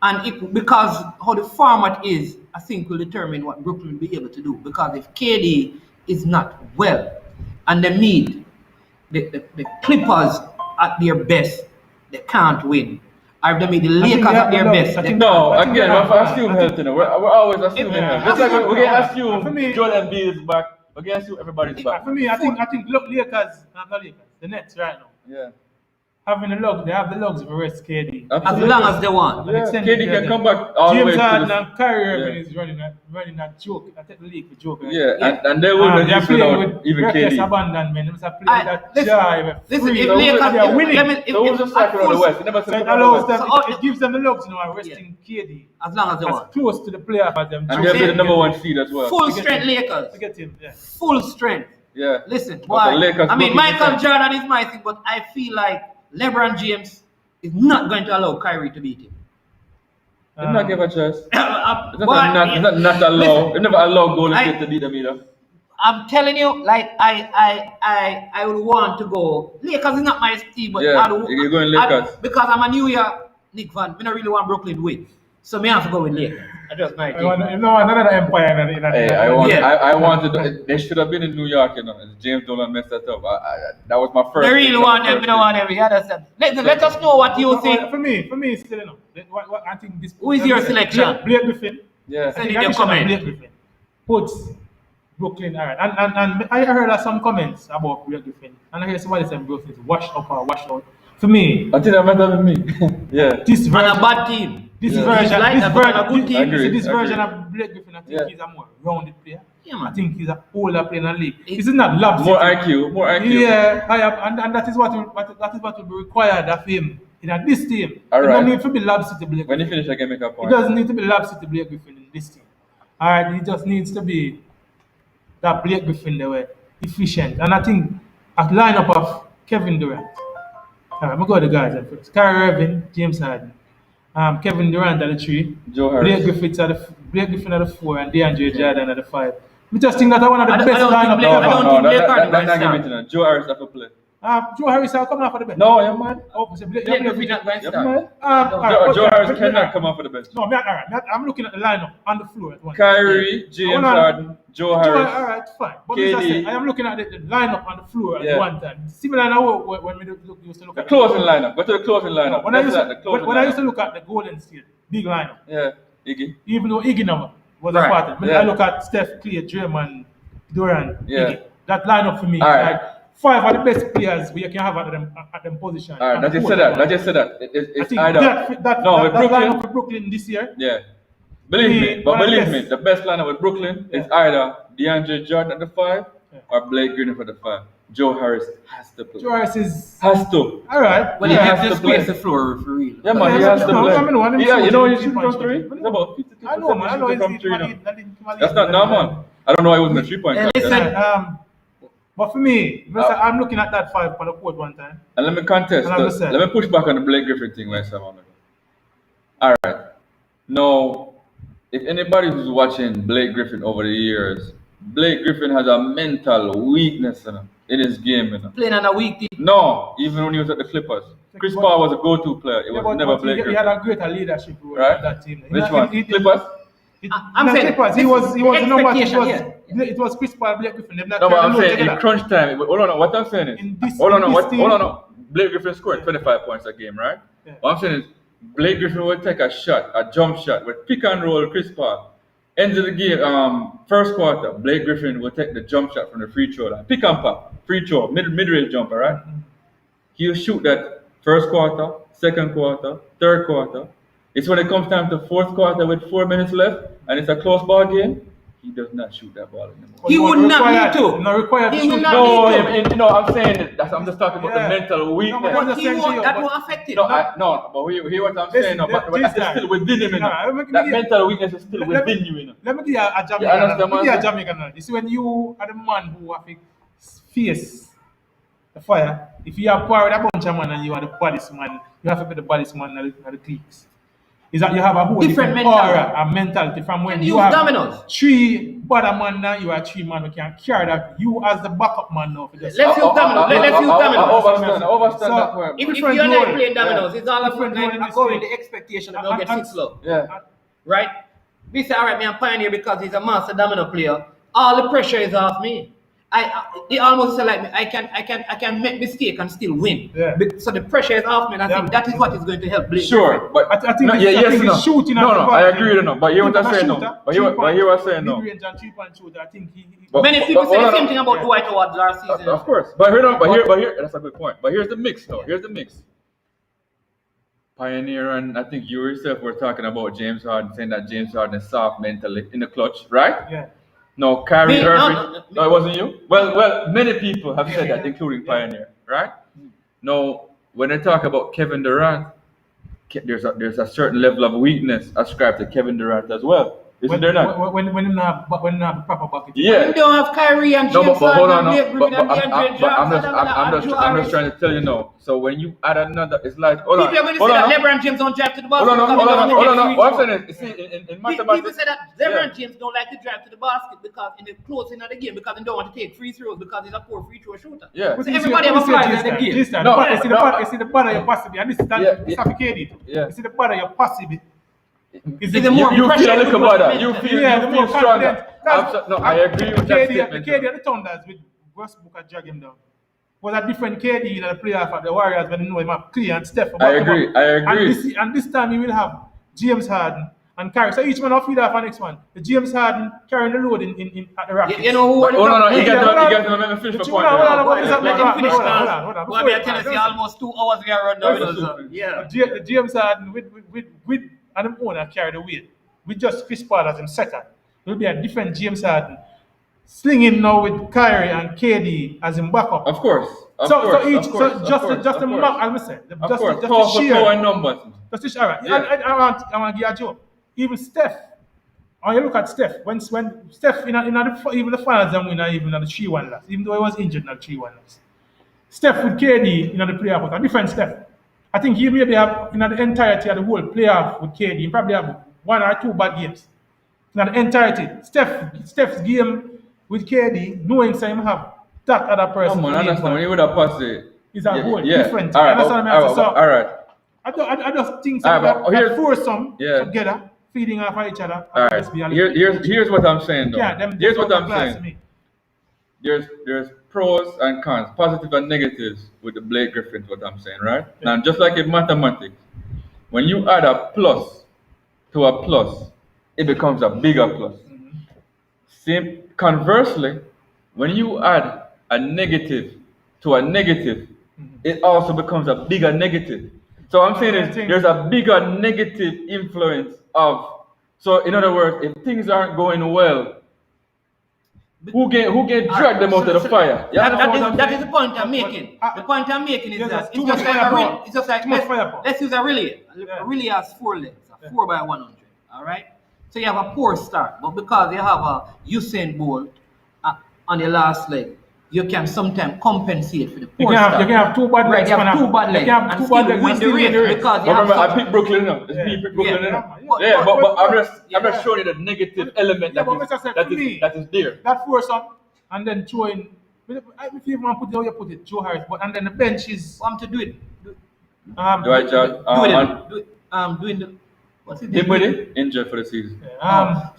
and because how the format is, I think will determine what Brooklyn will be able to do. Because if KD is not well and they meet the Clippers at their best, they can't win. Or if they meet the think Lakers they have at their the best, love. I they think- No, I think again, they we're have- assume I health, think- you know. We're always assuming Yeah. health. Just like we're going to For assume me- Jordan B is back. We're going to assume everybody's back. For me, I think look, Lakers, not Lakers, the Nets right now. Yeah. Having the luck, they have the luxury to rest KD. as long as they want. Yeah, extended KD can period. come back all the way James to Harden the... and Kyrie Irving Yeah. is running that joke. I take the league for joke. Right? Yeah, and they will They're use playing without with even reckless KD. abandonment. It's a play I- that listen, jive, Listen, free. if So Lakers, they are winning. let me- if- So who's if- the cycle of the at West? You never So said it the allows West. them, So, it gives them the luxury now resting KD as long as they as want. close to the playoff as them. And to they'll be get the number him. one seed as well. Full To get strength him. Lakers. To get him, yeah. Full strength. Yeah. Listen, the why? Lakers I mean, looking Michael different. Jordan is my thing, but I feel like LeBron James is not going to allow Kyrie to beat him. Did not give a choice. It's But- not allow. Listen, They never allow Golden I- State to beat them either. I'm telling you, like I would want to go. Lakers is not my team, but Yeah, I'd- you're going I'd- Lakers. because I'm a New York Knicks fan. I don't really want Brooklyn to win, so me have to go with Lakers. I just my I team. want, no, another empire in a Hey, I want. Yeah. I wanted. They should have been in New York, you know. James Dolan messed that up. That was my first. They really pick, want that them. was They don't want them. You understand? Let us know what you think. For me, it's still enough. What I think this. Who is your selection? Blake Griffin. Yeah. I Send think in your addition of comment. Blake Griffin puts Brooklyn alright. And I heard some comments about Blake Griffin, and I hear somebody saying Brooklyn is washed up or washed out. For me, I think that might have been me. Yeah. this On version, a bad team. this Yeah. version, He's like this that, but on a version, good team. I agree, this I version agree. of Blake Griffin, I think Yeah. he's a more rounded player. Yeah, man. I think he's a older player in the league. He- This is not lab More city. IQ. More IQ. Yeah, I have, and that is what will be required of him in this team. All It right. don't need to be lab city Blake When you Griffin. finish, I can make a It point. doesn't need to be lab city Blake Griffin in this team. All right, he just needs to be that Blake Griffin they were efficient. And I think a lineup of Kevin Durant. All right, I'm going to go to the guys at first. Kyrie Irving, James Harden. Kevin Durant at the 3. Joe Blake Harris. Griffin at the 4 and DeAndre Jordan at the 5. I just think that's one of the I don't- best I don't think lineup. Blake- I don't think Blake Harden That's gonna not giving start. it to Joe Harris have to play. Joe Harris are coming off for the bench. No, you're mad. Oh, so Blake, Blake Griffin not going to You're start. mad. all right, Joe okay, Harris but- cannot come off for the bench. No, all right. I'm looking at the lineup on the floor at once. Kyrie, James Hold on. Harden, Joe All Harris. right, fine. But as I KD. said, I am looking at the lineup on the floor Yeah. at one time. Similar now when we used to look The at closing lineup. Go to the closing No, lineup. when I That's used that, the to, closing when I used to lineup. look at the Golden State big lineup, Yeah, Iggy. even though Iggy number was Right. important. When Yeah. I look at Steph, Clay, Draymond, Durant, Yeah. Iggy, that lineup for me All is right. like 5 of the best players we can have at them position. All right, And let's just four say that. of them. Let's just say that. I It's think either. that No, with Brooklyn- lineup for Brooklyn this year. Yeah. Believe me, but one of the believe me, best. the best lineup with Brooklyn is Yeah. either DeAndre Jordan at the 5 Yeah. or Blake Griffin for the 5. Joe Harris has to play. Joe Harris is Has to. all right. Well, He he has has to to play. space the floor for real. Yeah, man, he Yeah, has to no, play. I mean, one of them Yeah, you know shooting, he's shooting from three-point 3. shooting. It's about 52% I know, man. I know shooting from he's 3 now. That's That's not normal. I don't know why he wasn't a 3-point And contest. listen, But for me, I'm looking at that 5 on the court one time. And let me contest. And I'm just saying. Let me push back on the Blake Griffin thing when someone. All right. Now, if anybody who's watching Blake Griffin over the years, Blake Griffin has a mental weakness in his game. playing on a weak team. No, even when he was at the Clippers, Chris Paul was a go-to player. It was never Blake he Griffin. had a greater leadership role Right? in that team. Which one? Clippers? I'm saying Clippers, he this was is the number one. expectation, It was Chris Paul, Blake Griffin. Them that No, but carry I'm the load saying in together. crunch time. Hold on, what I'm saying is, In this- hold on, in this team- hold on. Blake Griffin scored 25 points a game, right? Yeah. What I'm saying is, Blake Griffin would take a shot, a jump shot, with pick and roll Chris Paul. End of the game, first quarter, Blake Griffin will take the jump shot from the free throw line. Pick and pop, free throw, mid-range jumper, right? He'll shoot that first quarter, second quarter, third quarter. It's when it comes time to fourth quarter with 4 minutes left and it's a close ball game, he does not shoot that ball anymore. He would not need to. Not required to He will shoot. not No, need to. I'm saying that I'm just talking about Yeah. the mental weakness. No, But just he saying to won't, you, that but- won't affect it. But hear what I'm saying. No, but this that's guy- still within him. You know. Nah, let me- That mental weakness is still let me- within you. You know. Let me give you a Jamaican. You understand Let me what give you I'm a Jamaican. You see, when you are the man who have to face the fire, if you are power with a bunch of man and you are the baddest man, you have to be the baddest man in the cliques. Is that you have a whole Different different mentality. aura and mentality from when Can you use have dominoes. 3 bad man now, you are 3 man who can carry that. You as the backup man now. For just Let's use dominoes. Let's use dominoes. I overstand So, that point. If different you're not role. playing dominoes, it's all about Different role in like this according game. the expectation of And- they'll get 6 low. Yeah. Right? We say, all right, me, I'm Pioneer because he's a master domino player. All the pressure is off me. They almost say like me, I can make mistake and still win. Yeah. So the pressure is off me, and I Yeah. think that is what is going to help Blake. Sure, but I think no, it's- yeah, I yes, think no. it's shooting No, at no, the I ball. agree with you, no. But hear what I'm saying, no. But hear what I'm saying, no. Mid-range and 3-point shooter, I think he But- Many people say hold the on, same thing about yeah. Dwight Howard last season. Of course, but here, that's a good point. But here's the mix, though. Here's the mix. Pioneer and I think you yourself were talking about James Harden, saying that James Harden is soft mentally in the clutch, right? yeah. No, Kyrie Me? No, Irving. no, No, it wasn't you. Well, many people have said that, including Pioneer, right? Now, when I talk about Kevin Durant, there's a certain level of weakness ascribed to Kevin Durant as well, isn't there not? When you have the proper bucket. Yeah. You don't have Kyrie and No, James but hold on, Harden, no. Blake Griffin and DeAndre Jordan, I'm just trying to tell you now. So when you add another, it's like hold on, People are going to hold say on, that LeBron James don't drive to the basket. hold on, because hold he on, don't hold on. get free What I'm throws. saying is, see, in People mathematics, say that LeBron yeah. James don't like to drive to the basket because in the closing of the game because he don't want to take free throws because he's a poor free throw shooter. Yeah. So everybody have a fly in the game. No, You see the bad, you see the bad you're possibly, and this is Yeah, it's suffocated. yeah. You see the bad you're possibly. It's a more you pressure feel a little with better. You confidence. feel Yeah, you the feel more stronger. confident. No, I agree with that The statement. KD and the Thunders with Westbrook and drag him down. Was a different KD than the playoff at the Warriors when you know him have Clay and Steph. I agree. And this time he will have James Harden and Kyrie. So each man will feed off the next one. The James Harden carrying the load in at the Rockets. You know who are the Oh no, top- you Yeah, hold on. get to let me finish But the you point. know, there. hold on, Boy, Let let him finish hold on, now. hold on. Boy, me I tell you, see, almost 2 hours we are run down. Yeah. The James Harden with and him owner carry the weight. With just Chris Paul as him second. It will be a different James Harden. Slinging now with Kyrie and KD as him backup. Of course. So just the map, as I said, Of just course. the Power share. and numbers. Just the share. All right. Yeah. I want to give you a joke. Even Steph And you look at Steph. When Steph even the finals and win, even at the 3-1 loss, even though he was injured in the 3-1 loss. Steph with KD in the playoff was a different Steph. I think he maybe have in the entirety of the whole playoff with KD, he probably have 1 or 2 bad games. In the entirety. Steph's game with KD, knowing him have that other person. Come on, understand. When you would have passed it. Is a whole Yeah. different. All right. Understand what I mean? So, All right. I just think All right, but that here's- foursome yeah. together, feeding off of each other. All right. Here's what I'm saying though. Yeah, them Here's what I'm class saying. me. There's pros and cons, positive and negatives with the Blake Griffin, what I'm saying, right? Now, just like in mathematics, when you add a plus to a plus, it becomes a bigger plus. Same conversely, when you add a negative to a negative, it also becomes a bigger negative. So I'm saying is there's a bigger negative influence of. So in other words, if things aren't going well, who get dragged them out of the fire? Yeah. That is the point I'm making. The point I'm making is Yes, that too it's just much like a firepower. relay. It's just like Too much firepower. let's use a relay. Yeah. A relay has 4 legs, a 4x100. All right. So you have a poor start, but because you have a Usain Bolt on the last leg, you can sometimes compensate for the You poor can start. have 2 bad Right, legs. you have man. 2 bad legs You can have and 2 still bad legs win and the still race win the race. because you But have remember, I some- picked Brooklyn now. It's Yeah. me picked Brooklyn Yeah. now. But- Yeah, but- but I'm just yeah. showing you the negative element Yeah, but that Mr. Seth, that for me- is there. That foursome, and then throw in. If you want to put it how you put it, Joe Harris, but and then the bench is Want to do it? Do I judge? Doing the what's it? Dinwiddie injured for the season. But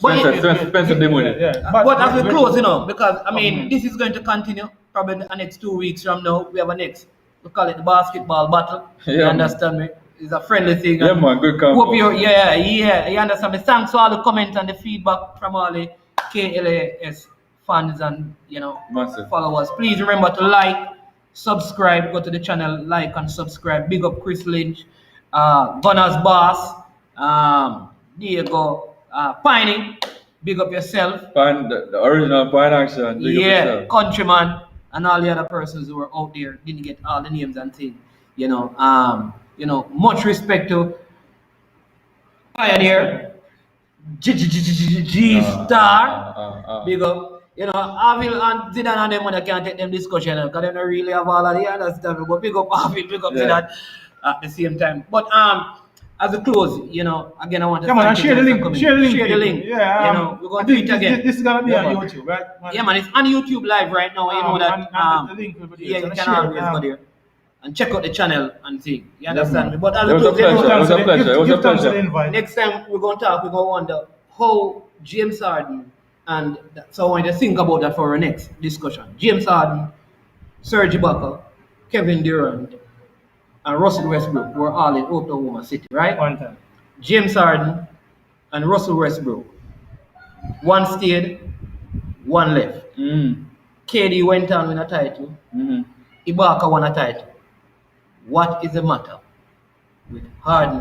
Spencer Dinwiddie. Yeah. But as we close, because I mean, Mhm. this is going to continue probably in the next 2 weeks from now. We have a next, we call it the basketball battle. You Yeah, understand me? It's a friendly thing. Yeah, and man, good Hope combo. you, you understand me. Thanks for all the comments and the feedback from all the KLAS fans and Massive. followers. Please remember to like, subscribe, go to the channel, like and subscribe. Big up Chris Lynch, Gunners Boss, Diego, Piney. Big up yourself. Find the original Pine Action. Big up Yeah, yourself. Countryman, and all the other persons who were out there didn't get all the names and things. Much respect to Pioneer, G Star. Big up. Avil and Zidane and them when they can't take them discussion because they don't really have all of the understanding. But big up Avil, big up Yeah. Zidane at the same time. But as a close, again I want to Yeah, man, thank and you share the guys for link. coming. Share the link. Share the people. link. Yeah. We're going I to do think it again. This is gonna be Yeah, on man. YouTube, right? Yeah, man, it's on YouTube live right now. You know that. And the link will be there. Yeah, So you share can it, always go there and check out the channel and see. You understand me? man. But as It was a pleasure. It was a pleasure. It was a Give thanks to the pleasure. invite. next time we're going to talk, we're going to wonder how James Harden so I want you to think about that for our next discussion. James Harden, Serge Ibaka, Kevin Durant, and Russell Westbrook were all in Oklahoma City, right? One time. James Harden and Russell Westbrook. One stayed, one left. KD went on with a title. Ibaka won a title. What is the matter with Harden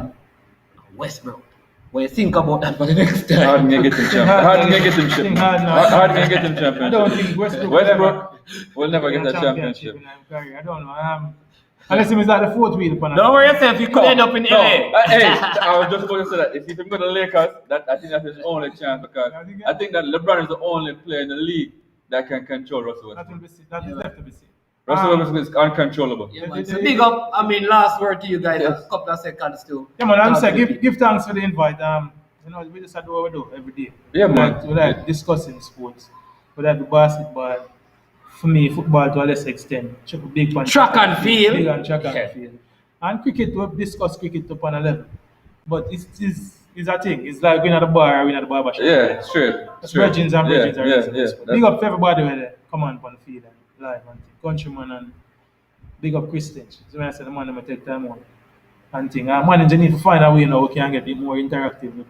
and Westbrook? When you think about that for the next time. Harden can get him champion. Harden can get him championship. Harden can get him I don't think championship. Westbrook Westbrook will never win get a a championship. in his career. I don't know. Unless he was at the fourth wheel. Don't worry yourself, you could end up in No. LA. Hey, I was just about to say that if he can go to the Lakers, I think that's his only chance because I think that LeBron is the only player in the league that can control Russell That will Westbrook. be seen. That is left to be seen. Russell Westbrook is uncontrollable. Yeah, man. So big up, last word to you guys, Yes. a couple of seconds to. Yeah, man, I'm talk saying to the give thanks for the invite. We just do what we do every day. Yeah, we man. Like, we like discussing sports. We like the basketball. For me, football to a less extent. Big one. Track and field. Big and track Yeah. and field. And cricket, we discuss cricket upon a level. But it's a thing. It's like we're at the bar, we're at the barber shop. Yeah, straight. That's straight. virgins and Yeah, virgins are yeah, racing yeah. this sport. Big up to everybody who there. Come on the field and live and thing. Countryman and big up Chris Lynch. So when I say the man, I'm take time out and thing. Our manager need to find a way now we can get it more interactive with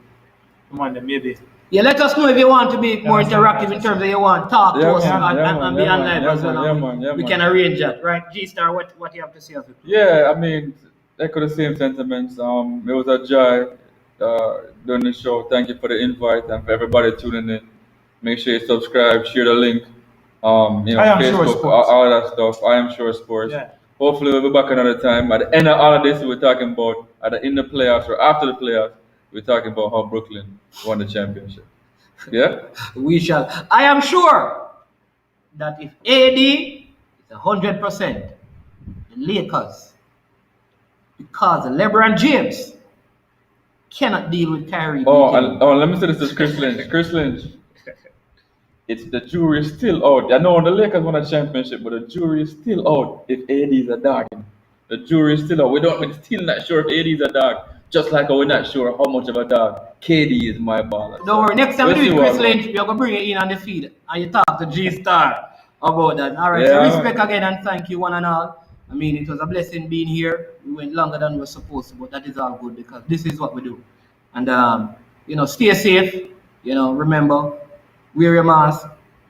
the man then maybe. Yeah, let us know if you want to be more Yeah, interactive in terms of you want to talk to Yeah, us man, and, yeah, and, man, and be yeah, on man, live yeah, as well. man, yeah, and man, yeah, we man. can arrange that, right? G-Star, what you have to say as well? Yeah, I mean, echo the same sentiments. It was a joy doing the show. Thank you for the invite and for everybody tuning in. Make sure you subscribe, share the link. I am sure Facebook, sports. all that stuff. I am sure sports. Yeah. Hopefully, we'll be back another time. At the end of all of this, we're talking about in the playoffs or after the playoffs. We're talking about how Brooklyn won the championship. Yeah. We shall. I am sure that if AD is 100%, the Lakers, because LeBron James cannot deal with Kyrie Oh, beating and let me say this to Chris Lynch. Chris Lynch, it's the jury is still out. I know the Lakers won a championship, but the jury is still out if AD is a dog. The jury is still out. We're still not sure if AD is a dog. Just like we're not sure how much of a dog KD is my baller. Don't worry, next time We'll we do see it, Chris what Lynch, we're going to bring you in on the feed and you talk to G Star about that. All right, so Yeah. respect again and thank you one and all. I mean, it was a blessing being here. We went longer than we were supposed to, but that is all good because this is what we do. And, stay safe. Remember, wear your mask,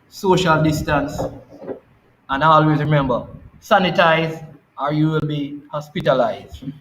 social distance, and always remember, sanitize or you will be hospitalized.